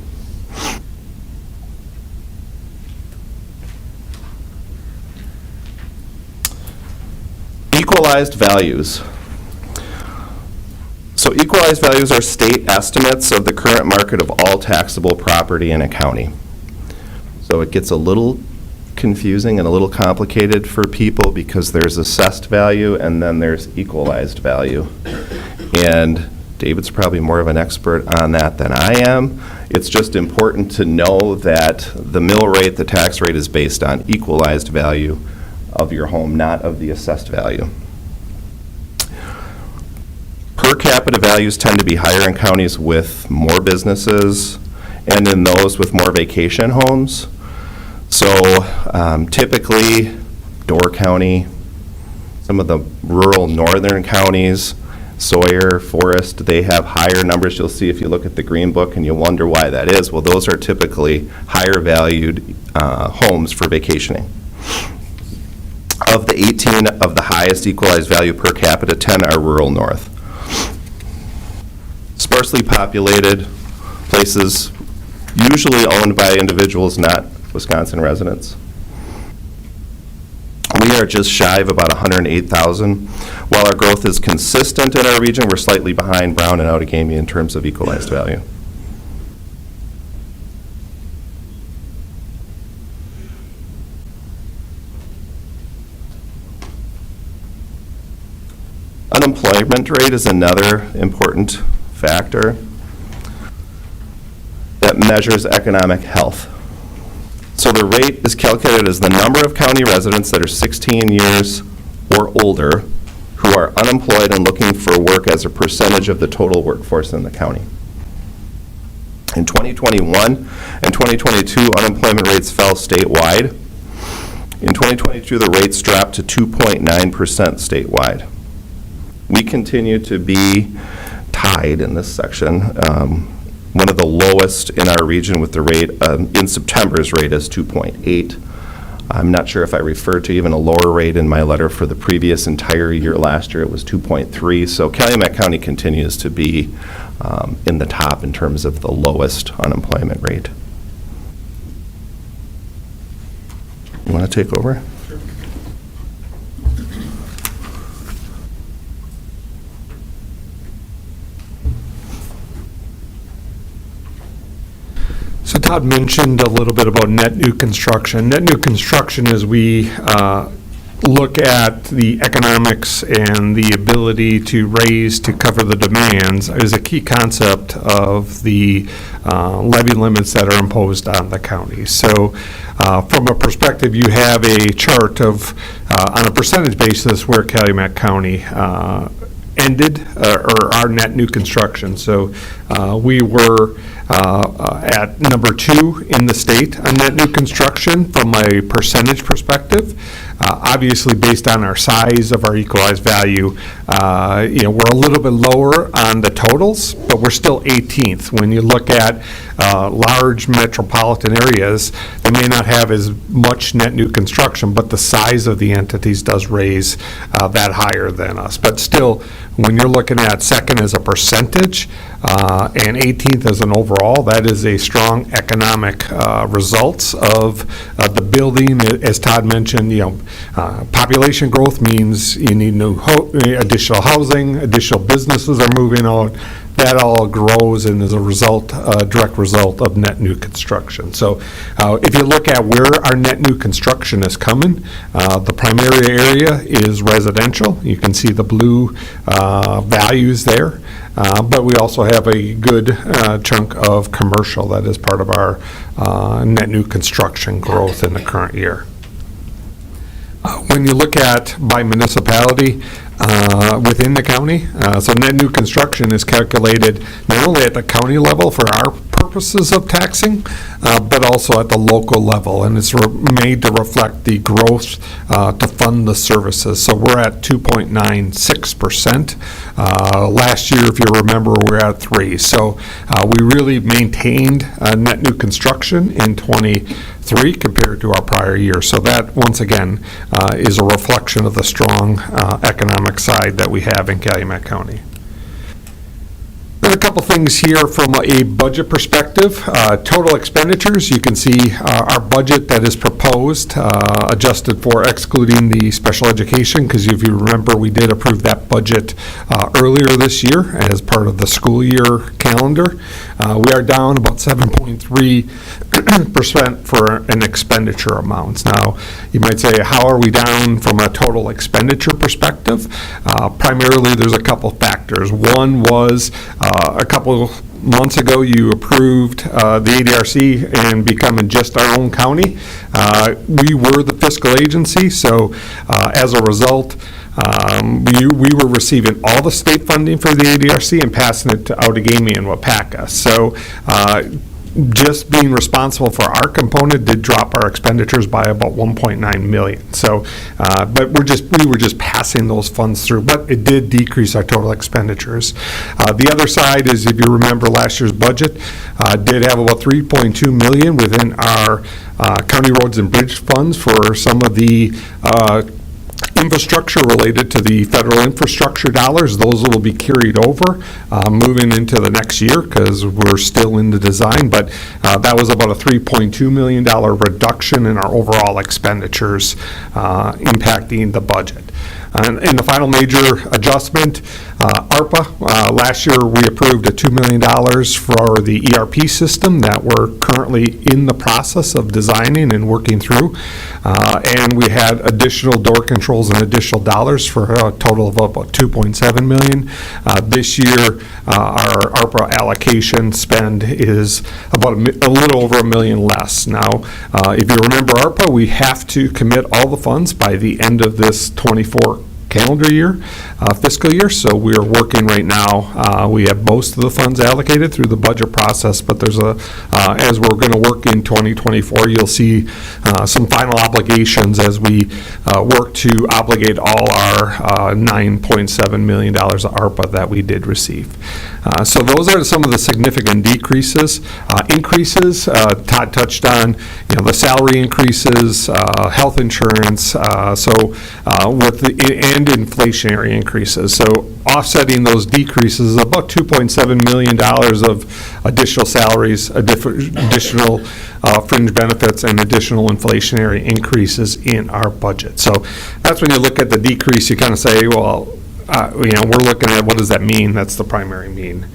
Equalized values. So equalized values are state estimates of the current market of all taxable property in a county. So it gets a little confusing and a little complicated for people because there's assessed value and then there's equalized value. And David's probably more of an expert on that than I am. It's just important to know that the mill rate, the tax rate, is based on equalized value of your home, not of the assessed value. Per capita values tend to be higher in counties with more businesses and in those with more vacation homes. So typically, Door County, some of the rural northern counties, Sawyer, Forest, they have higher numbers. You'll see if you look at the Green Book and you wonder why that is. Well, those are typically higher valued homes for vacationing. Of the 18 of the highest equalized value per capita, 10 are rural north. Sparsely populated places, usually owned by individuals, not Wisconsin residents. We are just shy of about 108,000. While our growth is consistent in our region, we're slightly behind Brown and Outagamie in terms of equalized value. Unemployment rate is another important factor that measures economic health. So the rate is calculated as the number of county residents that are 16 years or older who are unemployed and looking for work as a percentage of the total workforce in the county. In 2021 and 2022, unemployment rates fell statewide. In 2022, the rates dropped to 2.9% statewide. We continue to be tied in this section. One of the lowest in our region with the rate, in September's rate is 2.8. I'm not sure if I referred to even a lower rate in my letter for the previous entire year. Last year it was 2.3. So Calumet County continues to be in the top in terms of the lowest unemployment rate. You want to take over? So Todd mentioned a little bit about net new construction. Net new construction, as we look at the economics and the ability to raise to cover the demands, is a key concept of the levy limits that are imposed on the county. So from a perspective, you have a chart of, on a percentage basis, where Calumet County ended, or our net new construction. So we were at number 2 in the state on net new construction from a percentage perspective. Obviously, based on our size of our equalized value, we're a little bit lower on the totals, but we're still 18th. When you look at large metropolitan areas, they may not have as much net new construction, but the size of the entities does raise that higher than us. But still, when you're looking at second as a percentage and 18th as an overall, that is a strong economic results of the building. As Todd mentioned, population growth means you need new additional housing, additional businesses are moving out. That all grows and is a direct result of net new construction. So if you look at where our net new construction is coming, the primary area is residential. You can see the blue values there. But we also have a good chunk of commercial that is part of our net new construction growth in the current year. When you look at by municipality within the county, so net new construction is calculated not only at the county level for our purposes of taxing, but also at the local level, and it's made to reflect the growth to fund the services. So we're at 2.96%. Last year, if you remember, we were at 3%. So we really maintained net new construction in 23 compared to our prior year. So that, once again, is a reflection of the strong economic side that we have in Calumet County. There are a couple things here from a budget perspective. Total expenditures, you can see our budget that is proposed, adjusted for excluding the special education, because if you remember, we did approve that budget earlier this year as part of the school year calendar. We are down about 7.3% for an expenditure amounts. Now, you might say, how are we down from a total expenditure perspective? Primarily, there's a couple factors. One was a couple months ago, you approved the ADRC and becoming just our own county. We were the fiscal agency, so as a result, we were receiving all the state funding for the ADRC and passing it to Outagamie and Wapaka. So just being responsible for our component did drop our expenditures by about 1.9 million. So, but we were just passing those funds through, but it did decrease our total expenditures. The other side is, if you remember last year's budget, did have about 3.2 million within our county roads and bridge funds for some of the infrastructure related to the federal infrastructure dollars. Those will be carried over moving into the next year because we're still in the design, but that was about a $3.2 million reduction in our overall expenditures impacting the budget. And the final major adjustment, ARPA. Last year we approved a $2 million for the ERP system that we're currently in the process of designing and working through. And we had additional door controls and additional dollars for a total of about $2.7 million. This year, our ARPA allocation spend is about a little over $1 million less. Now, if you remember ARPA, we have to commit all the funds by the end of this 24 calendar year, fiscal year, so we are working right now. We have most of the funds allocated through the budget process, but there's as we're going to work in 2024, you'll see some final obligations as we work to obligate all our $9.7 million of ARPA that we did receive. So those are some of the significant decreases. Increases, Todd touched on, the salary increases, health insurance, with the and inflationary increases. So offsetting those decreases is about $2.7 million of additional salaries, additional fringe benefits, and additional inflationary increases in our budget. So that's when you look at the decrease, you kind of say, well, we're looking at what does that mean? That's the primary mean.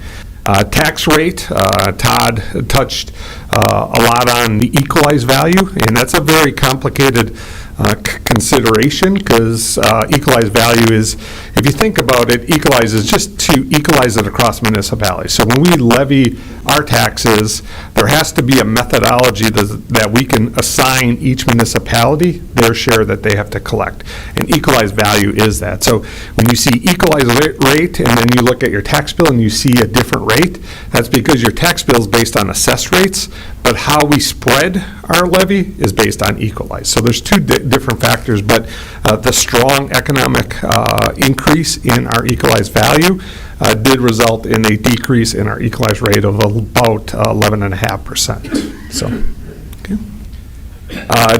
Tax rate, Todd touched a lot on the equalized value, and that's a very complicated consideration because equalized value is, if you think about it, equalize is just to equalize it across municipalities. So when we levy our taxes, there has to be a methodology that we can assign each municipality their share that they have to collect. And equalized value is that. So when you see equalized rate and then you look at your tax bill and you see a different rate, that's because your tax bill is based on assessed rates, but how we spread our levy is based on equalized. So there's two different factors, but the strong economic increase in our equalized value did result in a decrease in our equalized rate of about 11.5%. So, okay.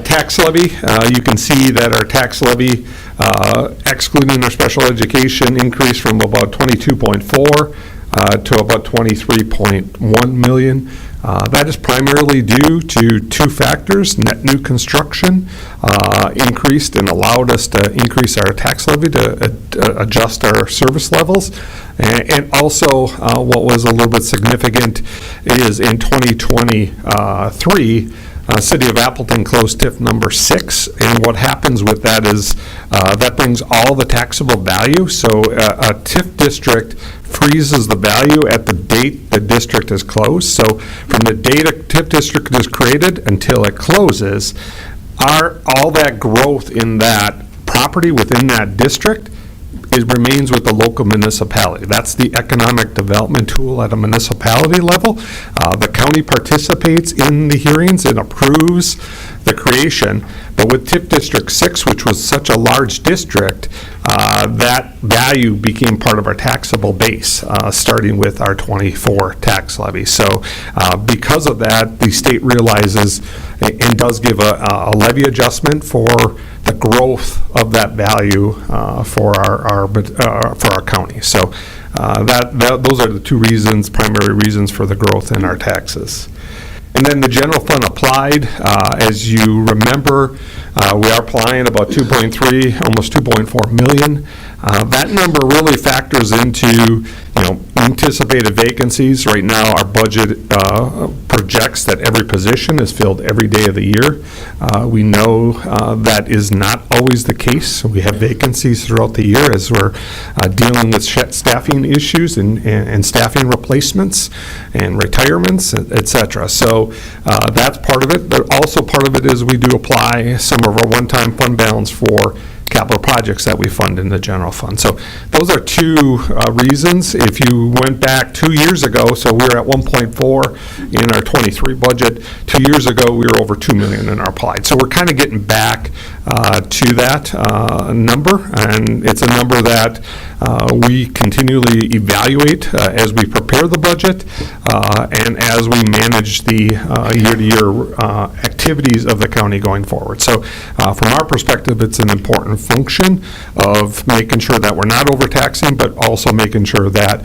Tax levy, you can see that our tax levy, excluding our special education, increased from about 22.4 to about 23.1 million. That is primarily due to two factors. Net new construction increased and allowed us to increase our tax levy to adjust our service levels. And also, what was a little bit significant is in 2023, City of Appleton closed TIF number 6, and what happens with that is that brings all the taxable value. So a TIF district freezes the value at the date the district is closed. So from the date a TIF district is created until it closes, all that growth in that property within that district remains with the local municipality. That's the economic development tool at a municipality level. The county participates in the hearings and approves the creation, but with TIF District 6, which was such a large district, that value became part of our taxable base, starting with our 24 tax levy. So because of that, the state realizes and does give a levy adjustment for the growth of that value for our county. So Those are the two primary reasons for the growth in our taxes. And then the general fund applied, as you remember, we are applying about 2.3, almost 2.4 million. That number really factors into, anticipated vacancies. Right now, our budget projects that every position is filled every day of the year. We know that is not always the case. We have vacancies throughout the year as we're dealing with staffing issues and staffing replacements and retirements, et cetera. So that's part of it, but also part of it is we do apply some of our one-time fund balance for capital projects that we fund in the general fund. So those are two reasons. If you went back 2 years ago, so we were at 1.4 in our 23 budget. 2 years ago, we were over 2 million in our applied. So we're kind of getting back to that number, and it's a number that we continually evaluate as we prepare the budget and as we manage the year-to-year activities of the county going forward. So from our perspective, it's an important function of making sure that we're not overtaxing, but also making sure that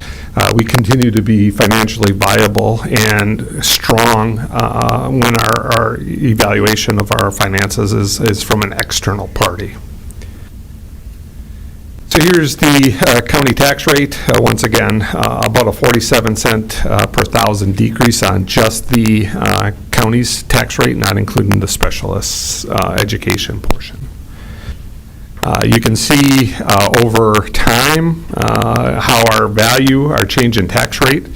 we continue to be financially viable and strong when our evaluation of our finances is from an external party. So here's the county tax rate. Once again, about a 47-cent per thousand decrease on just the county's tax rate, not including the specialist education portion. You can see over time how our change in tax rate.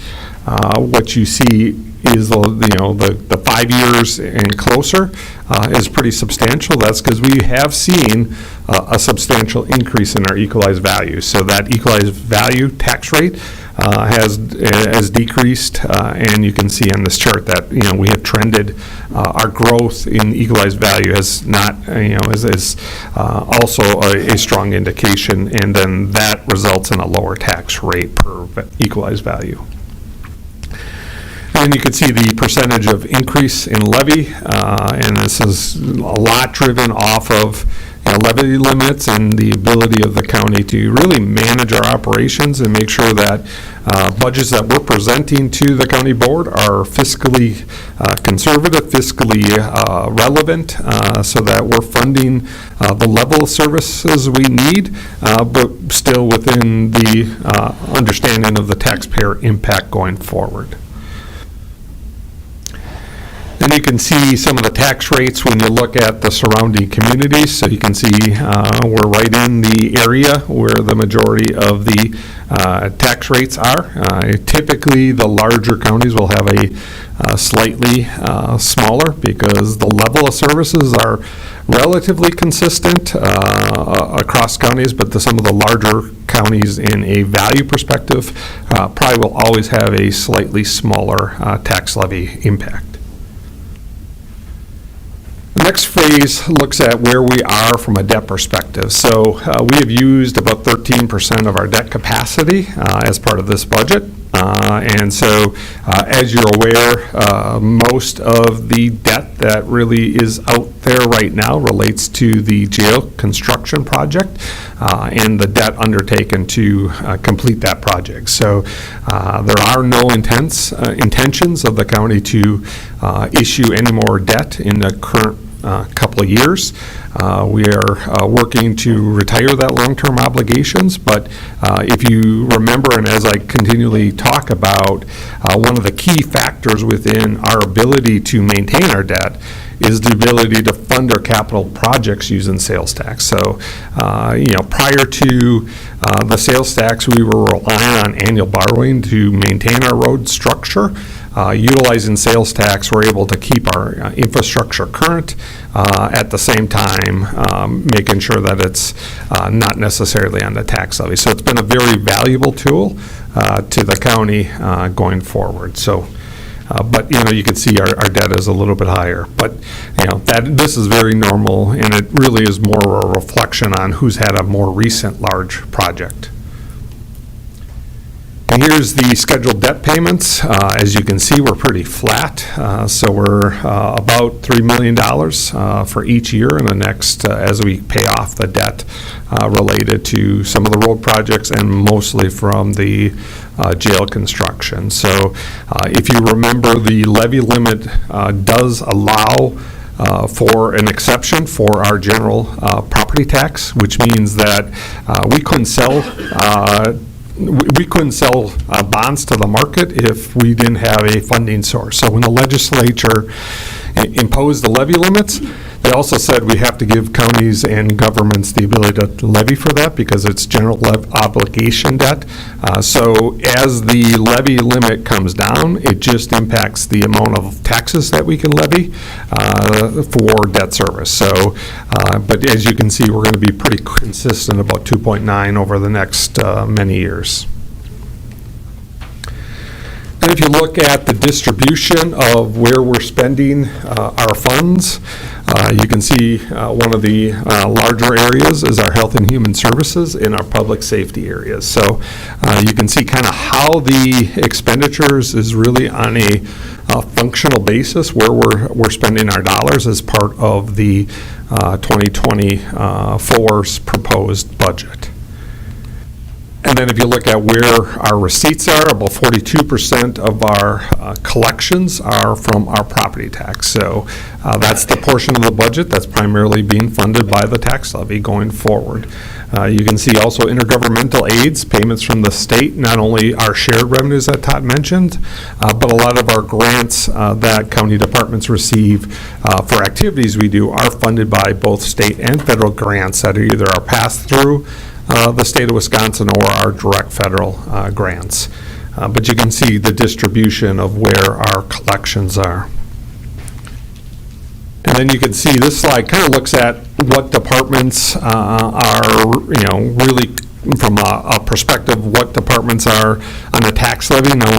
What you see is the 5 years and closer is pretty substantial. That's because we have seen a substantial increase in our equalized value. So that equalized value tax rate has decreased, and you can see on this chart that we have trended. Our growth in equalized value has not is also a strong indication, and then that results in a lower tax rate per equalized value. And you can see the percentage of increase in levy, and this is a lot driven off of levy limits and the ability of the county to really manage our operations and make sure that budgets that we're presenting to the county board are fiscally conservative, fiscally relevant, so that we're funding the level of services we need, but still within the understanding of the taxpayer impact going forward. And you can see some of the tax rates when you look at the surrounding communities. So you can see we're right in the area where the majority of the tax rates are. Typically, the larger counties will have a slightly smaller because the level of services are relatively consistent across counties, but some of the larger counties in a value perspective probably will always have a slightly smaller tax levy impact. The next phase looks at where we are from a debt perspective. So we have used about 13% of our debt capacity as part of this budget. And so, as you're aware, most of the debt that really is out there right now relates to the jail construction project and the debt undertaken to complete that project. So there are no intentions of the county to issue any more debt in the current couple of years. We are working to retire that long-term obligations, but if you remember, and as I continually talk about, one of the key factors within our ability to maintain our debt is the ability to fund our capital projects using sales tax. So, prior to the sales tax, we were relying on annual borrowing to maintain our road structure. Utilizing sales tax, we're able to keep our infrastructure current, at the same time making sure that it's not necessarily on the tax levy. So it's been a very valuable tool to the county going forward. So, but you can see our debt is a little bit higher. But this is very normal, and it really is more a reflection on who's had a more recent large project. And here's the scheduled debt payments. As you can see, we're pretty flat. So we're about $3 million for each year in the next, as we pay off the debt related to some of the road projects and mostly from the jail construction. So if you remember, the levy limit does allow for an exception for our general property tax, which means that we couldn't sell bonds to the market if we didn't have a funding source. So when the legislature imposed the levy limits, they also said we have to give counties and governments the ability to levy for that because it's general obligation debt. So as the levy limit comes down, it just impacts the amount of taxes that we can levy for debt service. So, but as you can see, we're going to be pretty consistent, about 2.9 over the next many years. And if you look at the distribution of where we're spending our funds, you can see one of the larger areas is our health and human services in our public safety areas. So you can see kind of how the expenditures is really on a functional basis where we're spending our dollars as part of the 2024's proposed budget. And then if you look at where our receipts are, about 42% of our collections are from our property tax. So that's the portion of the budget that's primarily being funded by the tax levy going forward. You can see also intergovernmental aids, payments from the state, not only our shared revenues that Todd mentioned, but a lot of our grants that county departments receive for activities we do are funded by both state and federal grants that are either our pass-through the state of Wisconsin or our direct federal grants. But you can see the distribution of where our collections are. And then you can see this slide kind of looks at what departments are, really from a perspective, what departments are on the tax levy. Now,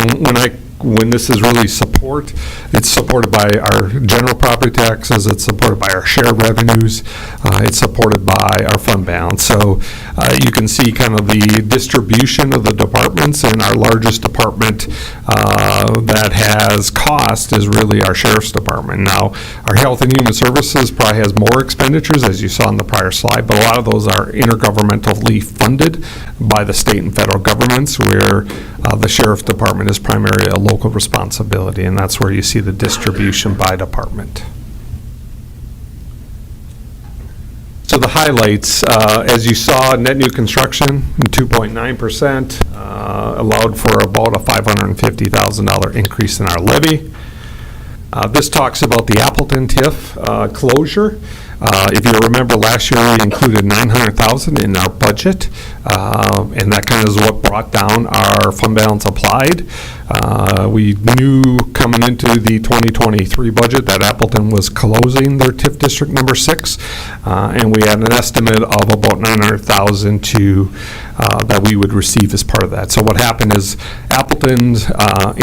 when this is really support, it's supported by our general property taxes, it's supported by our shared revenues, it's supported by our fund balance. So you can see kind of the distribution of the departments, and our largest department that has cost is really our sheriff's department. Now, our health and human services probably has more expenditures, as you saw in the prior slide, but a lot of those are intergovernmentally funded by the state and federal governments, where the sheriff's department is primarily a local responsibility, and that's where you see the distribution by department. So the highlights, as you saw, net new construction, 2.9%, allowed for about a $550,000 increase in our levy. This talks about the Appleton TIF closure. If you remember, last year we included $900,000 in our budget, and that kind of is what brought down our fund balance applied. We knew coming into the 2023 budget that Appleton was closing their TIF district number 6, and we had an estimate of about $900,000 that we would receive as part of that. So what happened is Appleton's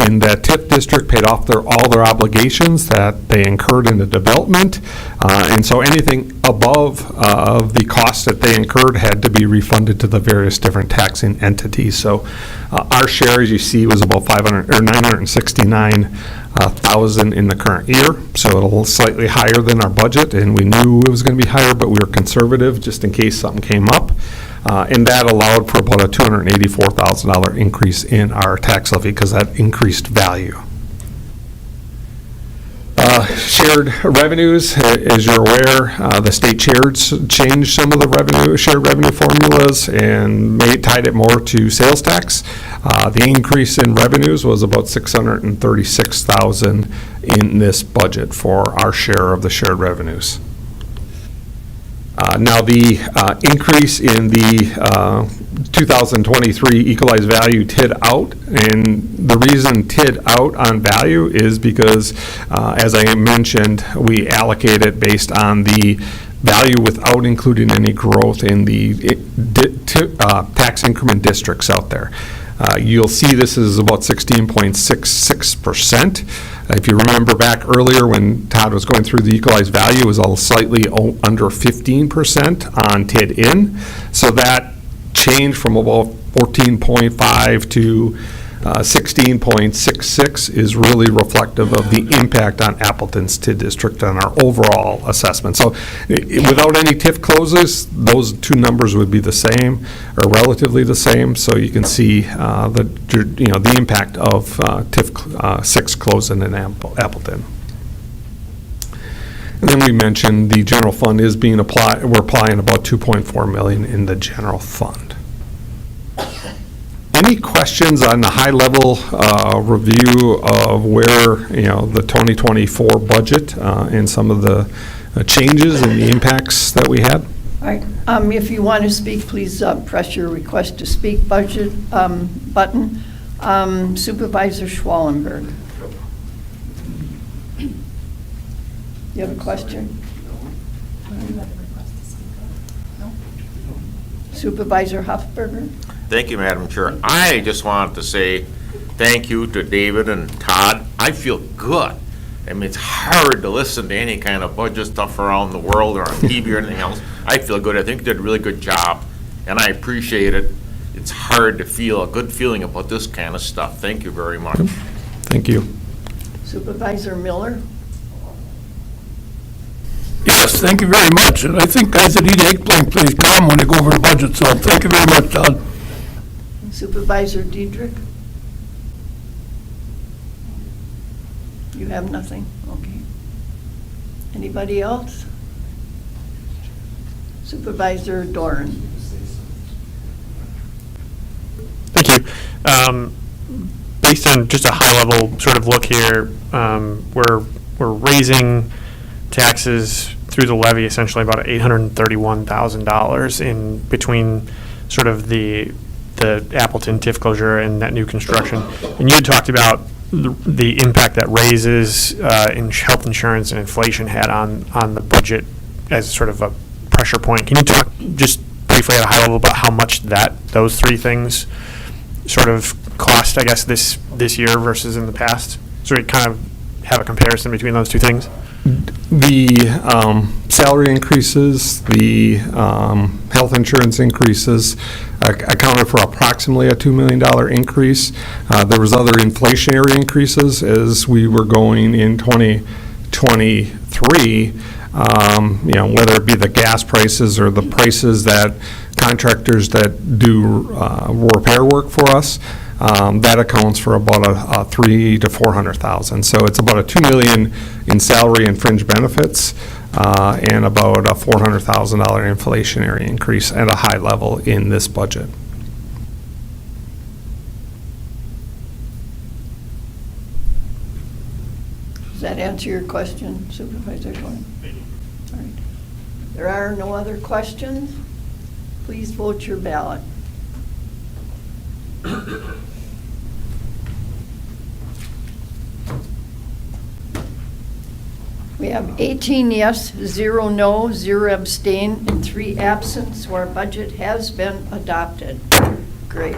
in that TIF district paid off all their obligations that they incurred in the development, and so anything above the costs that they incurred had to be refunded to the various different taxing entities. So our share, as you see, was about $969,000 in the current year, so it'll slightly higher than our budget, and we knew it was going to be higher, but we were conservative just in case something came up. And that allowed for about a $284,000 increase in our tax levy because that increased value. Shared revenues, as you're aware, the state changed some of the shared revenue formulas and tied it more to sales tax. The increase in revenues was about $636,000 in this budget for our share of the shared revenues. Now, the increase in the 2023 equalized value TID out, and the reason TID out on value is because, as I mentioned, we allocate it based on the value without including any growth in the tax increment districts out there. You'll see this is about 16.66%. If you remember back earlier when Todd was going through the equalized value, it was all slightly under 15% on TID in. So that changed from about 14.5 to 16.66 is really reflective of the impact on Appleton's TID district on our overall assessment. So without any TIF closes, those two numbers would be the same or relatively the same. So you can see the impact of TIF 6 closing in Appleton. And then we mentioned the general fund is being applied. We're applying about $2.4 million in the general fund. Any questions on the high-level review of where, the 2024 budget and some of the changes and the impacts that we had? All right. If you want to speak, please press your request to speak budget button. Supervisor Schwallenberg. You have a question? Supervisor Huffberger? Thank you, Madam Chair. I just wanted to say thank you to David and Todd. I feel good. I mean, it's hard to listen to any kind of budget stuff around the world or on TV or anything else. I feel good. I think you did a really good job, and I appreciate it. It's hard to feel a good feeling about this kind of stuff. Thank you very much. Thank you. Supervisor Miller? Yes, thank you very much. And I think guys that eat eggplant plays calm when they go over the budget, so thank you very much, Todd. Supervisor Diedrich? You have nothing? Okay. Anybody else? Supervisor Doran? Thank you. Based on just a high-level sort of look here, we're raising taxes through the levy essentially about $831,000 in between sort of the Appleton TIF closure and that new construction. And you had talked about the impact that raises in health insurance and inflation had on the budget as sort of a pressure point. Can you talk just briefly at a high level about how much those three things sort of cost, I guess, this year versus in the past? So we kind of have a comparison between those two things. The salary increases, the health insurance increases accounted for approximately a $2 million increase. There was other inflationary increases as we were going in 2023, whether it be the gas prices or the prices that contractors that do repair work for us. That accounts for about a $300,000 to $400,000. So it's about a $2 million in salary and fringe benefits, and about a $400,000 inflationary increase at a high level in this budget. Does that answer your question, Supervisor Doran? All right. There are no other questions. Please vote your ballot. We have 18 yes, 0 no, 0 abstain, and 3 absent, so our budget has been adopted. Great.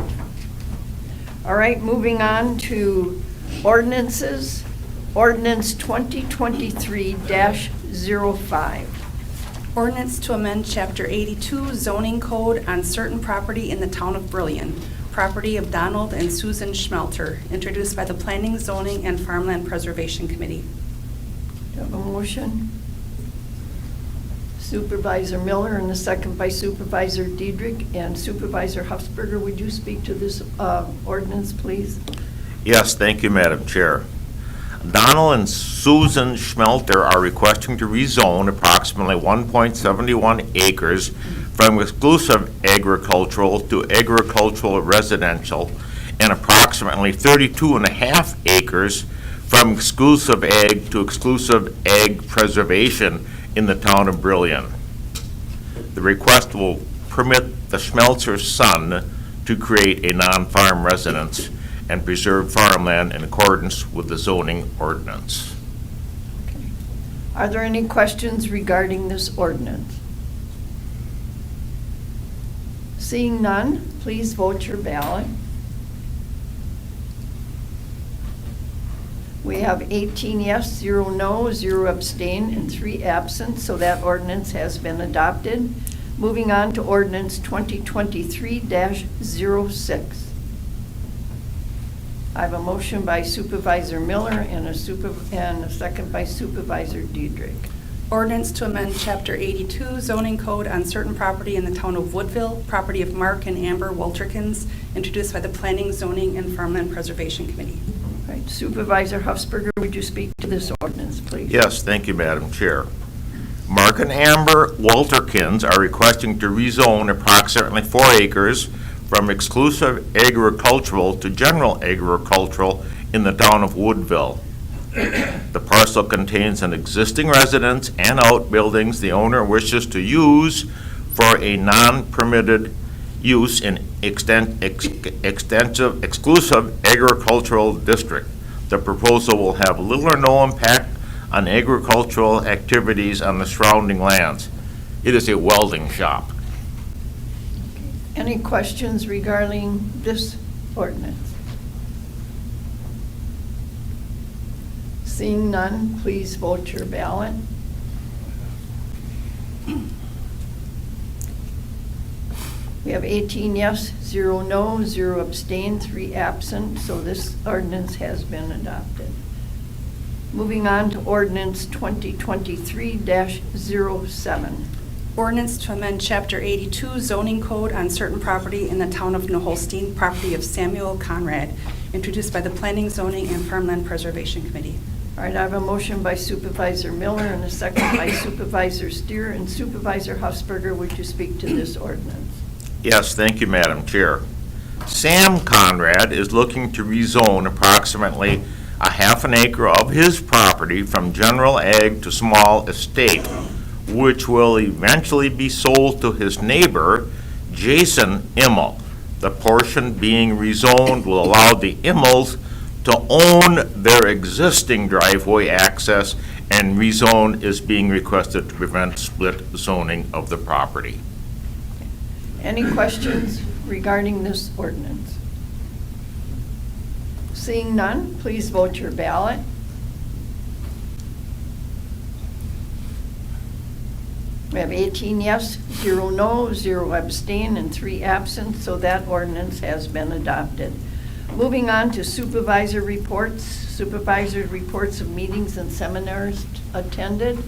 All right, moving on to ordinances. Ordinance 2023-05. Ordinance to amend Chapter 82 zoning code on certain property in the town of Brillion, property of Donald and Susan Schmelter, introduced by the Planning, Zoning, and Farmland Preservation Committee. Do you have a motion? Supervisor Miller, and a second by Supervisor Diedrich. And Supervisor Huffsberger, would you speak to this ordinance, please? Yes, thank you, Madam Chair. Donald and Susan Schmelter are requesting to rezone approximately 1.71 acres from exclusive agricultural to agricultural residential, and approximately 32.5 acres from exclusive ag to exclusive ag preservation in the town of Brillion. The request will permit the Schmelter's son to create a non-farm residence and preserve farmland in accordance with the zoning ordinance. Okay. Are there any questions regarding this ordinance? Seeing none, please vote your ballot. We have 18 yes, 0 no, 0 abstain, and 3 absent, so that ordinance has been adopted. Moving on to ordinance 2023-06. I have a motion by Supervisor Miller and a second by Supervisor Diedrich. Ordinance to amend Chapter 82 zoning code on certain property in the town of Woodville, property of Mark and Amber Wolterkins, introduced by the Planning, Zoning, and Farmland Preservation Committee. All right, Supervisor Huffsberger, would you speak to this ordinance, please? Yes, thank you, Madam Chair. Mark and Amber Wolterkins are requesting to rezone approximately 4 acres from exclusive agricultural to general agricultural in the town of Woodville. The parcel contains an existing residence and outbuildings the owner wishes to use for a non-permitted use in extensive exclusive agricultural district. The proposal will have little or no impact on agricultural activities on the surrounding lands. It is a welding shop. Any questions regarding this ordinance? Seeing none, please vote your ballot. We have 18 yes, 0 no, 0 abstain, 3 absent, so this ordinance has been adopted. Moving on to ordinance 2023-07. Ordinance to amend Chapter 82 zoning code on certain property in the town of New Holstein, property of Samuel Conrad, introduced by the Planning, Zoning, and Farmland Preservation Committee. All right, I have a motion by Supervisor Miller and a second by Supervisor Steer. And Supervisor Huffsberger, would you speak to this ordinance? Yes, thank you, Madam Chair. Sam Conrad is looking to rezone approximately a half an acre of his property from general ag to small estate, which will eventually be sold to his neighbor, Jason Immel. The portion being rezoned will allow the Immels to own their existing driveway access, and rezone is being requested to prevent split zoning of the property. Any questions regarding this ordinance? Seeing none, please vote your ballot. We have 18 yes, 0 no, 0 abstain, and 3 absent, so that ordinance has been adopted. Moving on to supervisor reports. Supervisor reports of meetings and seminars attended.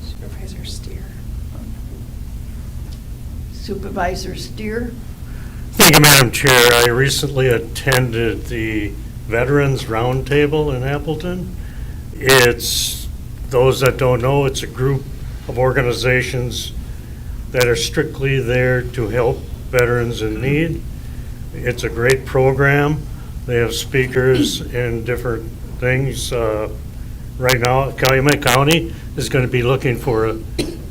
Supervisor Steer. Supervisor Steer. Thank you, Madam Chair. I recently attended the Veterans Roundtable in Appleton. It's, those that don't know, it's a group of organizations that are strictly there to help veterans in need. It's a great program. They have speakers and different things. Right now, Calumet County is going to be looking for a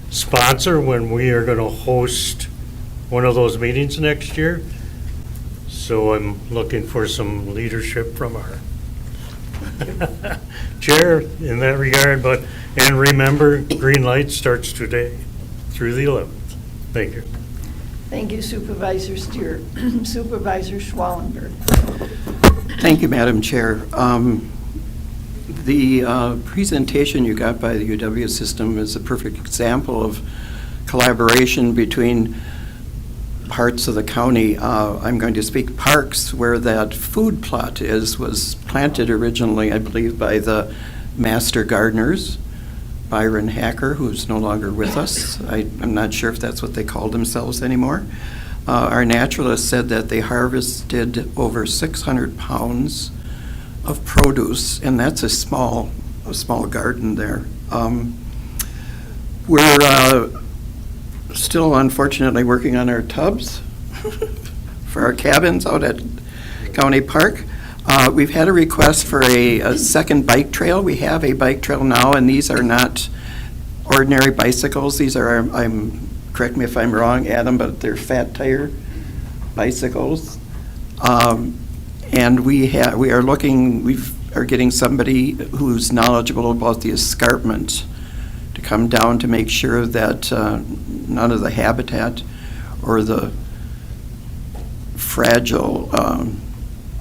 sponsor when we are going to host one of those meetings next year. So I'm looking for some leadership from our chair in that regard. And remember, green light starts today through the 11th. Thank you. Thank you, Supervisor Steer. Supervisor Schwallenberg. Thank you, Madam Chair. The presentation you got by the UW system is a perfect example of collaboration between parts of the county. I'm going to speak parks, where that food plot was planted originally, I believe, by the master gardeners, Byron Hacker, who's no longer with us. I'm not sure if that's what they call themselves anymore. Our naturalist said that they harvested over 600 pounds of produce, and that's a small garden there. We're still unfortunately working on our tubs for our cabins out at County Park. We've had a request for a second bike trail. We have a bike trail now, and these are not ordinary bicycles. These are, correct me if I'm wrong, Adam, but they're fat tire bicycles. And we are getting somebody who's knowledgeable about the escarpment to come down to make sure that none of the habitat or the fragile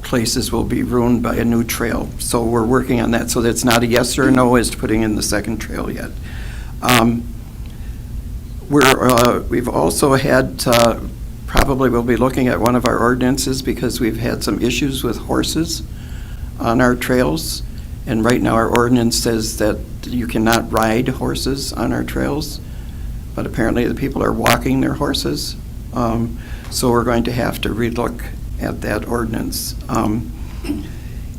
places will be ruined by a new trail. So we're working on that. So that's not a yes or no as to putting in the second trail yet. We've also had, probably we'll be looking at one of our ordinances because we've had some issues with horses on our trails. And right now our ordinance says that you cannot ride horses on our trails, but apparently the people are walking their horses. So we're going to have to relook at that ordinance.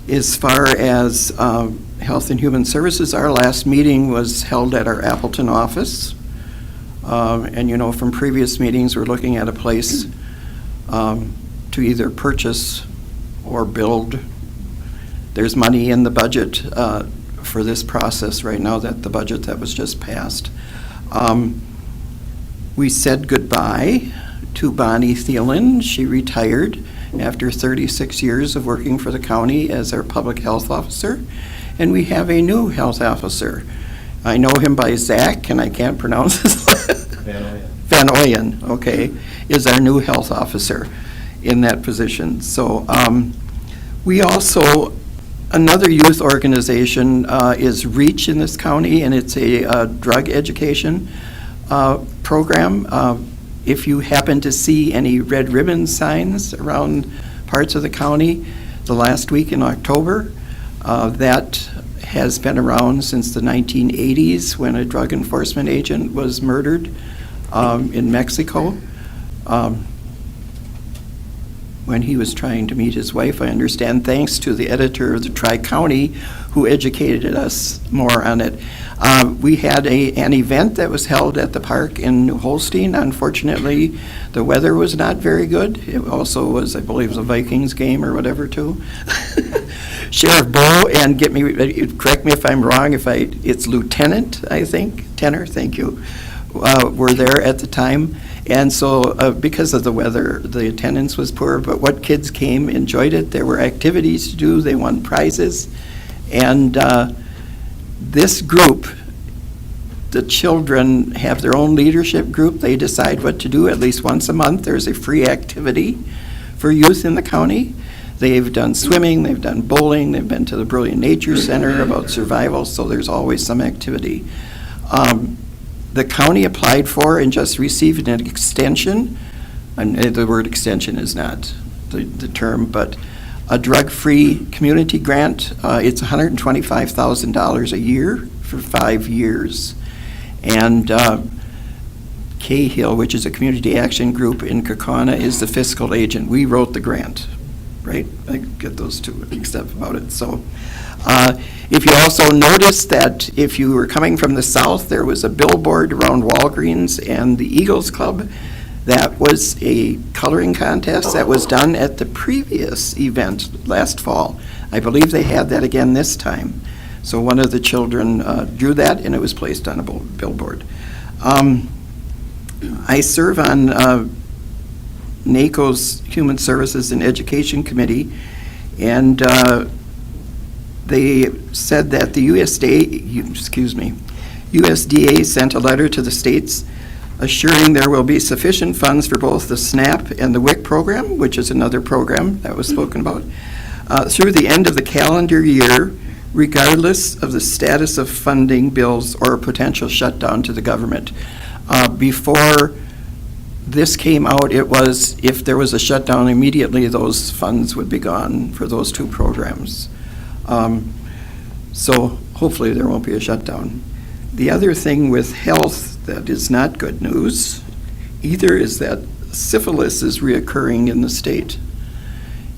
As far as Health and Human Services, our last meeting was held at our Appleton office. And you know, from previous meetings, we're looking at a place to either purchase or build. There's money in the budget for this process right now, that the budget that was just passed. We said goodbye to Bonnie Thielen. She retired after 36 years of working for the county as our public health officer, and we have a new health officer. I know him by Zach, and I can't pronounce his last. Van Oyen, okay, is our new health officer in that position. So we also, another youth organization is REACH in this county, and it's a drug education program. If you happen to see any red ribbon signs around parts of the county the last week in October, that has been around since the 1980s when a drug enforcement agent was murdered in Mexico when he was trying to meet his wife, I understand, thanks to the editor of the Tri-County who educated us more on it. We had an event that was held at the park in New Holstein. Unfortunately, the weather was not very good. It also was, I believe, it was a Vikings game or whatever, too. Sheriff Bowe, and correct me if I'm wrong, it's Lieutenant, I think, Tenor, thank you, were there at the time. And so because of the weather, the attendance was poor, but what kids came, enjoyed it. There were activities to do. They won prizes. And this group, the children have their own leadership group. They decide what to do at least once a month. There's a free activity for youth in the county. They've done swimming, they've done bowling, they've been to the Brilliant Nature Center about survival, so there's always some activity. The county applied for and just received an extension, and the word extension is not the term, but a drug-free community grant. It's $125,000 a year for 5 years. And Cahill, which is a community action group in Kaukauna, is the fiscal agent. We wrote the grant, right? I get those two mixed up about it. So if you also notice that if you were coming from the south, there was a billboard around Walgreens and the Eagles Club. That was a coloring contest that was done at the previous event last fall. I believe they had that again this time. So one of the children drew that, and it was placed on a billboard. I serve on NACO's Human Services and Education Committee, and they said that the USDA sent a letter to the states assuring there will be sufficient funds for both the SNAP and the WIC program, which is another program that was spoken about, through the end of the calendar year, regardless of the status of funding bills or a potential shutdown to the government. Before this came out, it was if there was a shutdown immediately, those funds would be gone for those two programs. So hopefully there won't be a shutdown. The other thing with health that is not good news either is that syphilis is reoccurring in the state.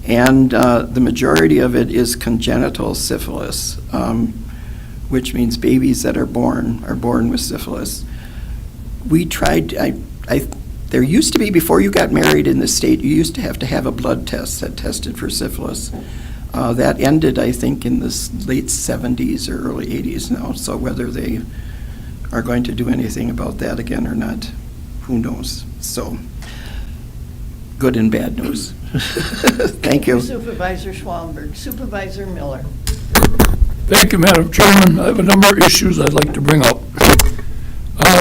And the majority of it is congenital syphilis, which means babies that are born with syphilis. We tried, there used to be, before you got married in the state, you used to have a blood test that tested for syphilis. That ended, I think, in the late 70s or early 80s now. So whether they are going to do anything about that again or not, who knows? So, good and bad news. Thank you. Supervisor Schwalmberg. Supervisor Miller. Thank you, Madam Chairman. I have a number of issues I'd like to bring up.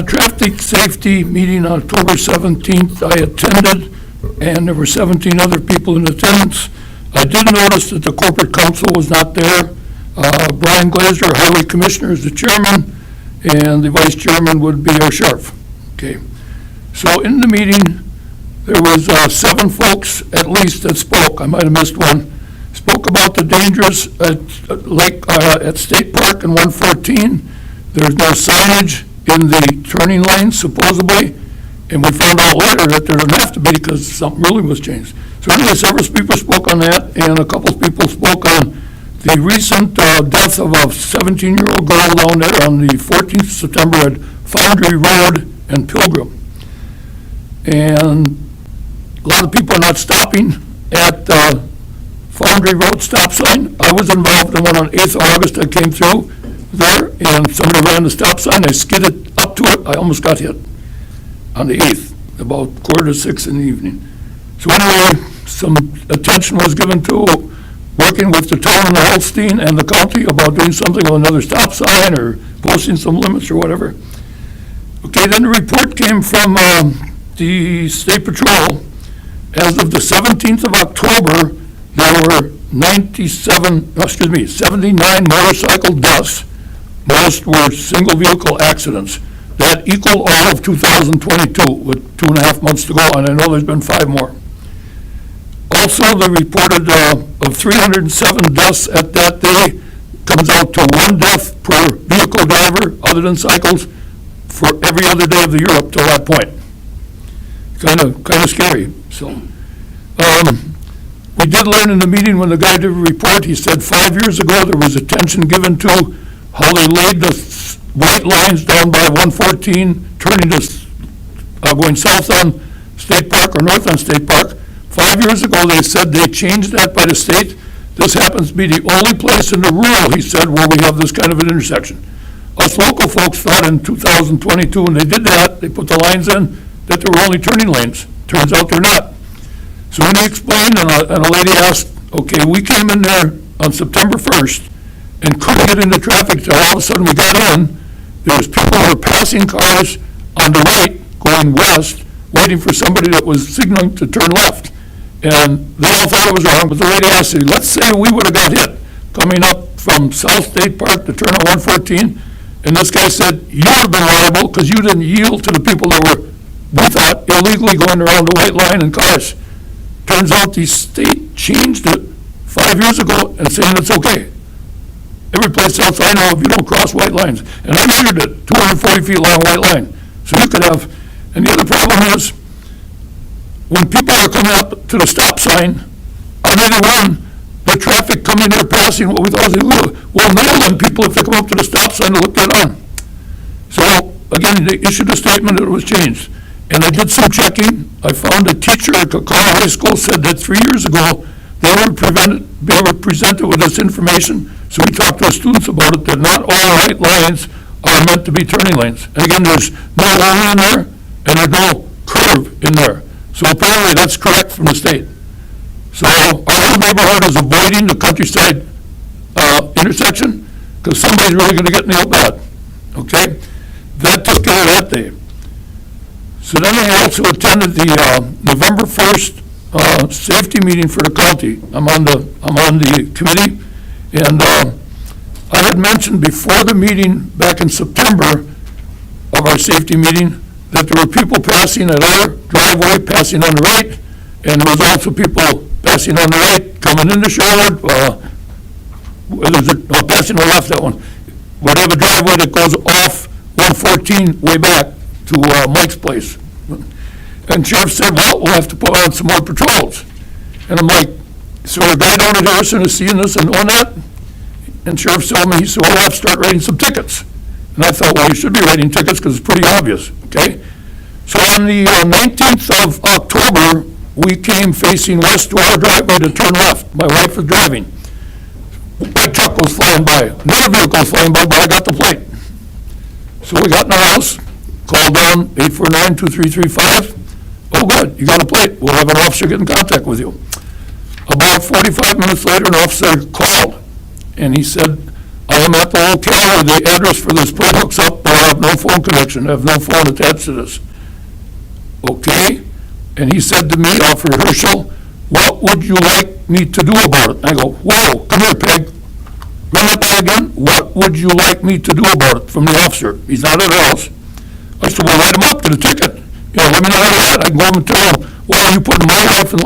Traffic safety meeting on October 17th, I attended, and there were 17 other people in attendance. I did notice that the corporate counsel was not there. Brian Glazer, Highway Commissioner, is the chairman, and the vice chairman would be our sheriff. Okay. So in the meeting, there was 7 folks at least that spoke. I might have missed one. Spoke about the dangers at State Park and 114. There's no signage in the turning lanes supposedly, and we found out later that there didn't have to be because something really was changed. So anyway, several people spoke on that, and a couple of people spoke on the recent death of a 17-year-old girl down there on the 14th of September at Foundry Road and Pilgrim. And a lot of people are not stopping at Foundry Road stop sign. I was involved in one on 8th of August that came through there, and somebody ran the stop sign. I skidded up to it. I almost got hit on the 8th, about 5:45 in the evening. So anyway, some attention was given to working with the town of Holstein and the county about doing something with another stop sign or posting some limits or whatever. Okay, then the report came from the State Patrol. As of the 17th of October, there were 79 motorcycle deaths. Most were single vehicle accidents. That equaled all of 2022 with 2.5 months to go, and I know there's been 5 more. Also, they reported of 307 deaths at that day, comes out to 1 death per vehicle driver, other than cycles, for every other day of the year up till that point. Kind of scary. So, we did learn in the meeting when the guy did a report, he said 5 years ago there was attention given to how they laid the white lines down by 114, turning to, going south on State Park or north on State Park. 5 years ago, they said they changed that by the state. This happens to be the only place in the rural, he said, where we have this kind of an intersection. Us local folks thought in 2022, when they did that, they put the lines in, that there were only turning lanes. Turns out they're not. So when he explained, and a lady asked, okay, we came in there on September 1st and couldn't get into traffic till all of a sudden we got in. There was people who were passing cars on the right going west, waiting for somebody that was signaling to turn left. And they all thought it was wrong, but the lady asked, let's say we would have got hit coming up from South State Park to turn on 114, and this guy said, you would have been liable because you didn't yield to the people that were, we thought, illegally going around the white line in cars. Turns out the state changed it 5 years ago and saying it's okay. Every place else I know of, you don't cross white lines. And I measured it, 240 feet long white line. So you could have, and the other problem is, when people are coming up to the stop sign, on either one, the traffic coming there passing what we thought was illegal, will nail them people if they come up to the stop sign to look that on. So, again, they issued a statement that it was changed. And I did some checking. I found a teacher at Kakala High School said that 3 years ago, they were presented with this information. So we talked to our students about it, that not all white lines are meant to be turning lanes. And again, there's no line in there, and there's no curve in there. So apparently that's correct from the state. So our whole neighborhood is avoiding the countryside intersection because somebody's really going to get nailed bad. Okay? That took care of that day. So then I also attended the November 1st safety meeting for the county. I'm on the committee, and I had mentioned before the meeting back in September of our safety meeting that there were people passing at our driveway, passing on the right, and there was also people passing on the right, coming into Sherwood, passing on the left, that one. We have a driveway that goes off 114 way back to Mike's place. And Sheriff said, well, we'll have to put on some more patrols. And I'm like, so a guy down at Harrison is seeing this and knowing that? And Sheriff told me, he said, well, we'll have to start writing some tickets. And I thought, well, you should be writing tickets because it's pretty obvious, okay? So on the 19th of October, we came facing west to our driveway to turn left. My wife was driving. My truck was flying by. Another vehicle was flying by, but I got the plate. So we got in the house, called down 849-2335. Oh, good, you got a plate. We'll have an officer get in contact with you. About 45 minutes later, an officer called, and he said, I am at the hotel where the address for this plate hooks up, but I have no phone connection. I have no phone attached to this. Okay? And he said to me, Officer Herschel, what would you like me to do about it? I go, whoa, come here, Peg. Run that by again. What would you like me to do about it? From the officer. He's not at our house. I said, well, write him up to the ticket. let me know how to I can go home and tell him, well, you putting my life in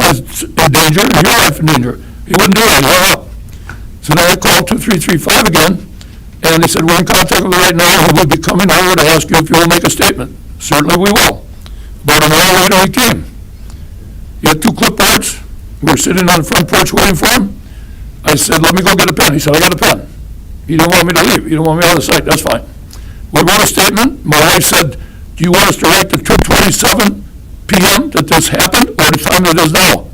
danger and your life in danger. He wouldn't do it, he hung up. So then I called 2335 again, and they said, we're in contact with you right now, and we'll be coming over to ask you if you will make a statement. Certainly we will. About an hour later, he came. He had 2 clipboards. We were sitting on the front porch waiting for him. I said, let me go get a pen. He said, I got a pen. He didn't want me to leave. He didn't want me out of the site. That's fine. We wrote a statement. My wife said, do you want us to write the 2:27 p.m. that this happened, or the time it is now?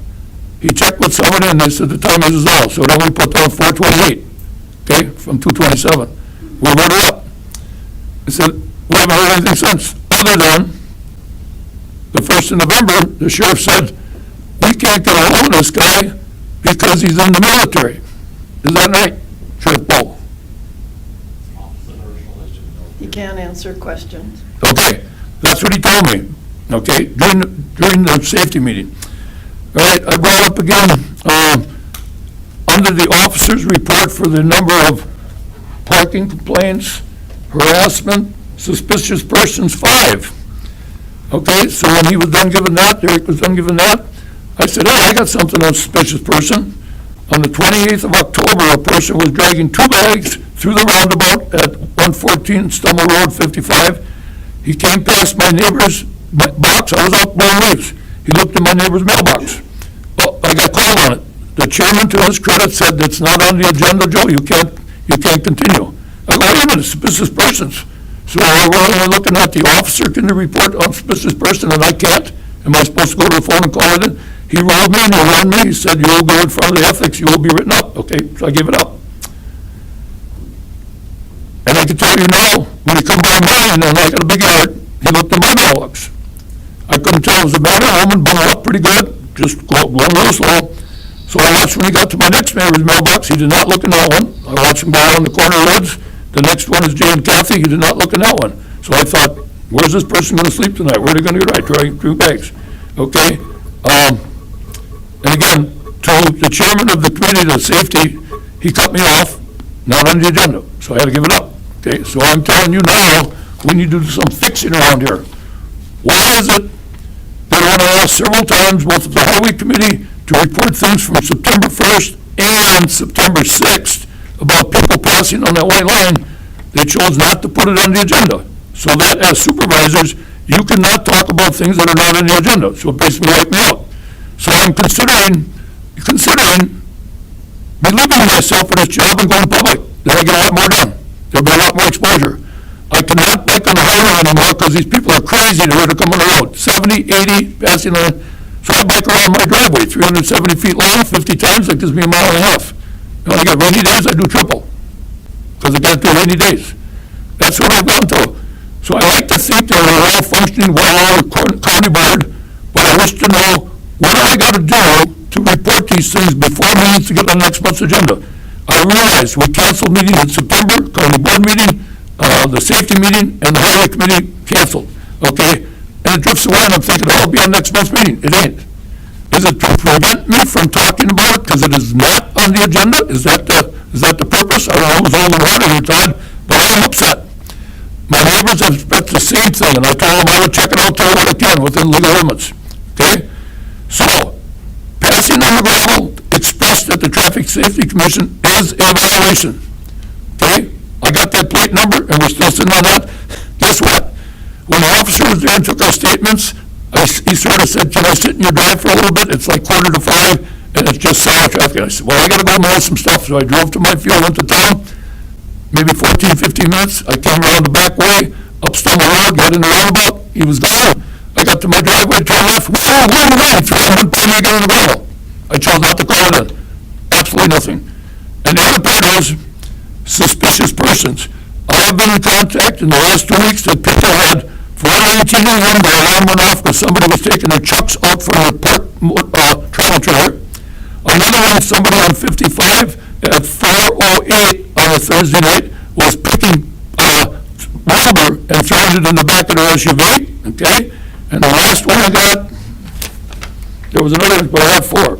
He checked with somebody, and they said the time is now. So then we put down 4:28, okay, from 2:27. We wrote it up. I said, we haven't heard anything since, other than the 1st of November, the sheriff said, we can't get a hold of this guy because he's in the military. Is that right, Sheriff Bo? He can't answer questions. Okay, that's what he told me, okay, during the safety meeting. All right, I brought up again, under the officer's report for the number of parking complaints, harassment, suspicious persons, 5. Okay, so when he was done giving that, Eric was done giving that, I said, hey, I got something on a suspicious person. On the 28th of October, a person was dragging 2 bags through the roundabout at 114 Stummel Road, 55. He came past my neighbor's box. I was out blowing leaves. He looked in my neighbor's mailbox. Oh, I got called on it. The chairman, to his credit, said that's not on the agenda, Joe. You can't continue. I go, wait a minute, suspicious persons. So we're only looking at the officer can report on suspicious person, and I can't. Am I supposed to go to the phone and call it in? He rolled me and he warned me. He said, you will go in front of the ethics. You will be written up. Okay, so I gave it up. And I can tell you now, when he come by mine, and I got a big yard, he looked in my mailbox. I couldn't tell it was a man or a woman, bundled up pretty good, just going a little slow. So I watched when he got to my next neighbor's mailbox. He did not look in that one. I watched him go around the corner of Woods. The next one is Jay and Kathy. He did not look in that one. So I thought, where's this person going to sleep tonight? Where are they going to get right? 2 bags. Okay? And again, to the chairman of the committee of safety, he cut me off, not on the agenda. So I had to give it up. Okay? So I'm telling you now, we need to do some fixing around here. Why is it that I want to ask several times, both of the highway committee, to report things from September 1st and September 6th about people passing on that white line? They chose not to put it on the agenda. So that as supervisors, you cannot talk about things that are not on the agenda. So it basically wiped me out. So I'm considering relieving myself in this job and going public. Then I get a lot more done. There'll be a lot more exposure. I cannot bike on the highway anymore because these people are crazy. They're ready to come on the road. 70, 80, passing on. So I bike around my driveway, 370 feet long, 50 times. That gives me a mile and a half. When I got rainy days, I do triple because I can't do rainy days. That's what I've gone to. So I like to think that we're all functioning well on the county board, but I wish to know what I got to do to report these things before meetings to get on next month's agenda. I realize we canceled meetings in September, county board meeting, the safety meeting, and the highway committee canceled, okay? And it drifts away, and I'm thinking, oh, it'll be on next month's meeting. It ain't. Is it to prevent me from talking about it because it is not on the agenda? Is that the purpose? I don't know, it was all in order here, Todd, but I'm upset. My neighbors have expressed the same thing, and I told them I would check it out, tell what I can within legal limits, okay? So, passing on the gravel expressed at the Traffic Safety Commission is a violation, okay? I got that plate number, and we're still sitting on that. Guess what? When the officer was there and took our statements, he sort of said, can I sit in your drive for a little bit? It's like 4:45, and it's just solid traffic. I said, well, I got to go mail some stuff, so I drove to my field, went to town, maybe 14, 15 minutes. I came around the back way, up Stummel Road, got in the roundabout. He was gone. I got to my driveway, turned left. Whoa, where am I? One time I got in the gravel. I chose not to call it in. Absolutely nothing. And the other part is suspicious persons. I have been in contact in the last 2 weeks that people had 419 and 1, the alarm went off because somebody was taking their trucks out from the travel trailer. Another one, somebody on 55 at 4:08 on a Thursday night was picking rubber and throwing it in the back of their SUV, okay? And the last one I got, there was another one, but I had 4.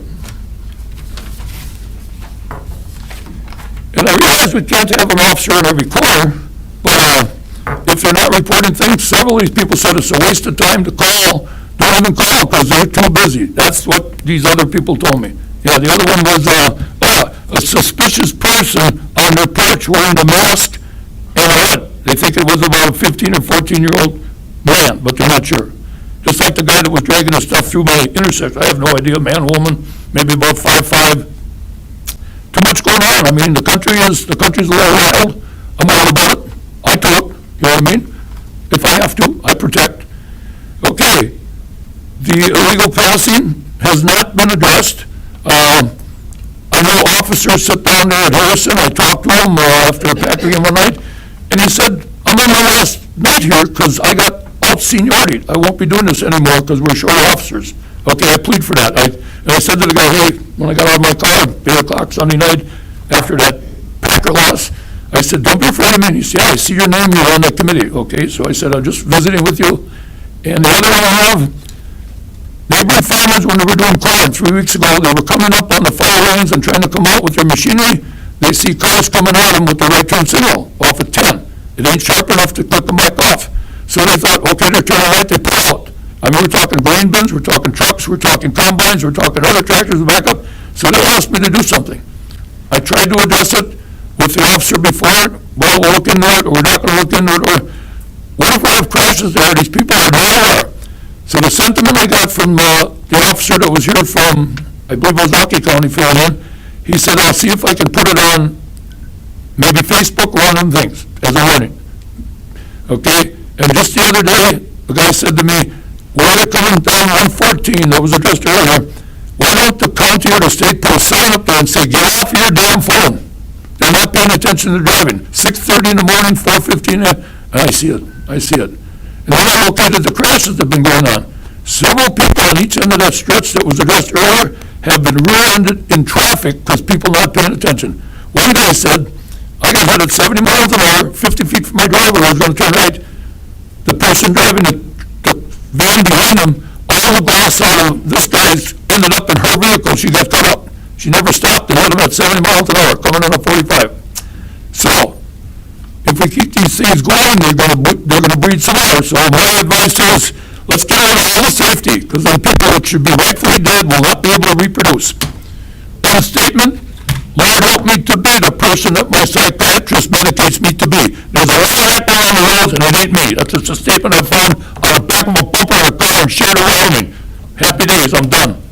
And I realize we can't have an officer in every corner, but if they're not reporting things, several of these people said it's a waste of time to call. Don't even call because they're too busy. That's what these other people told me. Yeah, the other one was a suspicious person on their porch wearing a mask and a hood. They think it was about a 15 or 14-year-old man, but they're not sure. Just like the guy that was dragging his stuff through my intersection. I have no idea, man, woman, maybe about 5'5". Too much going on. I mean, the country's a little wild. I'm all about it. I do it. You know what I mean? If I have to, I protect. Okay. The illegal passing has not been addressed. I know officers sit down there at Harrison. I talked to him after a pack game one night, and he said, I'm on my last night here because I got out seniority. I won't be doing this anymore because we're short officers. Okay, I plead for that. And I said to the guy, hey, when I got out of my car at 8 o'clock Sunday night after that Packer loss, I said, don't be afraid of me. And he said, yeah, I see your name, you're on that committee. Okay, so I said, I'm just visiting with you. And the other one I have, neighboring farmers, when they were doing corn 3 weeks ago, they were coming up on the fire lanes and trying to come out with their machinery. They see cars coming at them with the right turn signal off at 10. It ain't sharp enough to click them back off. So they thought, okay, they're turning right, they pull out. I mean, we're talking grain bins, we're talking trucks, we're talking combines, we're talking other tractors to back up. So they asked me to do something. I tried to address it with the officer before. Well, we'll look into it, or we're not going to look into it. Or what if I have crashes there? These people are nowhere. So the sentiment I got from the officer that was here from, I believe it was Rocky County filling in, he said, I'll see if I can put it on maybe Facebook or one of them things as a warning. Okay? And just the other day, the guy said to me, while they're coming down 114 that was addressed earlier, why don't the county or the state put a sign up there and say, get off your damn phone? They're not paying attention to driving. 6:30 in the morning, 4:15, I see it. And then I located the crashes that have been going on. Several people on each end of that stretch that was addressed earlier have been rear-ended in traffic because people not paying attention. One guy said, I got hit at 70 miles an hour, 50 feet from my driveway, I was going to turn right. The person driving the van behind him, all the glass out of this guy's ended up in her vehicle. She got cut up. She never stopped and hit him at 70 miles an hour, coming in a 45. So, if we keep these things going, they're going to breed some more. So my advice is, let's get rid of all the safety, because then people that should be rightfully dead will not be able to reproduce. And a statement, Lord help me to be the person that my psychiatrist medicates me to be. There's a lot of that on the roads, and it ain't me. That's just a statement I found on the back of a bumper in a car and shared around me. Happy days, I'm done.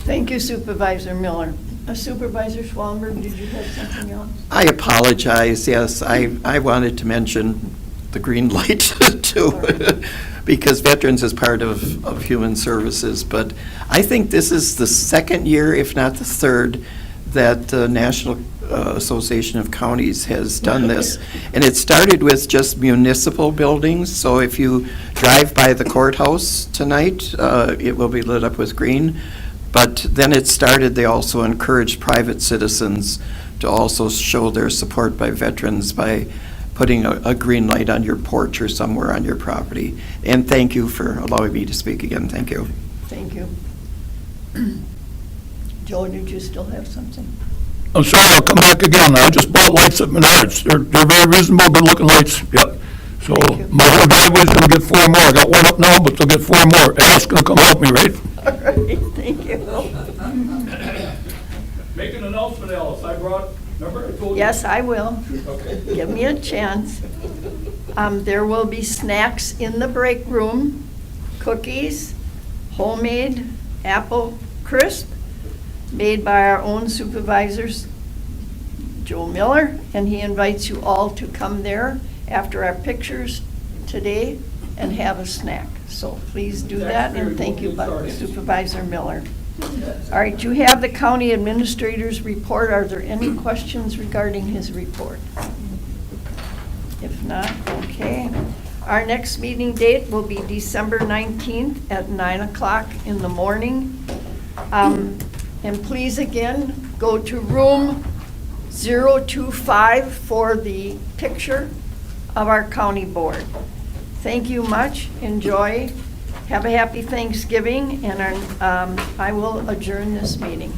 Thank you, Supervisor Miller. Supervisor Schwallenberg, did you have something else? I apologize, yes, I wanted to mention the green light too, because veterans is part of human services, but I think this is the second year, if not the third, that the National Association of Counties has done this. And it started with just municipal buildings, so if you drive by the courthouse tonight, it will be lit up with green. But then it started, they also encouraged private citizens to also show their support by veterans by putting a green light on your porch or somewhere on your property. And thank you for allowing me to speak again. Thank you. Thank you. Joe, did you still have something? I'm sorry, I'll come back again. I just bought lights at Menards. They're very reasonable, good-looking lights. Yep. So my whole driveway's going to get 4 more. I got one up now, but they'll get 4 more. Al's going to come help me, right? All right, thank you. Make an announcement, Alice. I brought, remember I told you? Yes, I will. Okay. Give me a chance. There will be snacks in the break room, cookies, homemade apple crisp, made by our own supervisors, Joe Miller, and he invites you all to come there after our pictures today and have a snack. So please do that, and thank you, Supervisor Miller. All right, you have the county administrator's report. Are there any questions regarding his report? If not, okay. Our next meeting date will be December 19th at 9 o'clock in the morning. And please, again, go to room 025 for the picture of our county board. Thank you much. Enjoy. Have a happy Thanksgiving, and I will adjourn this meeting.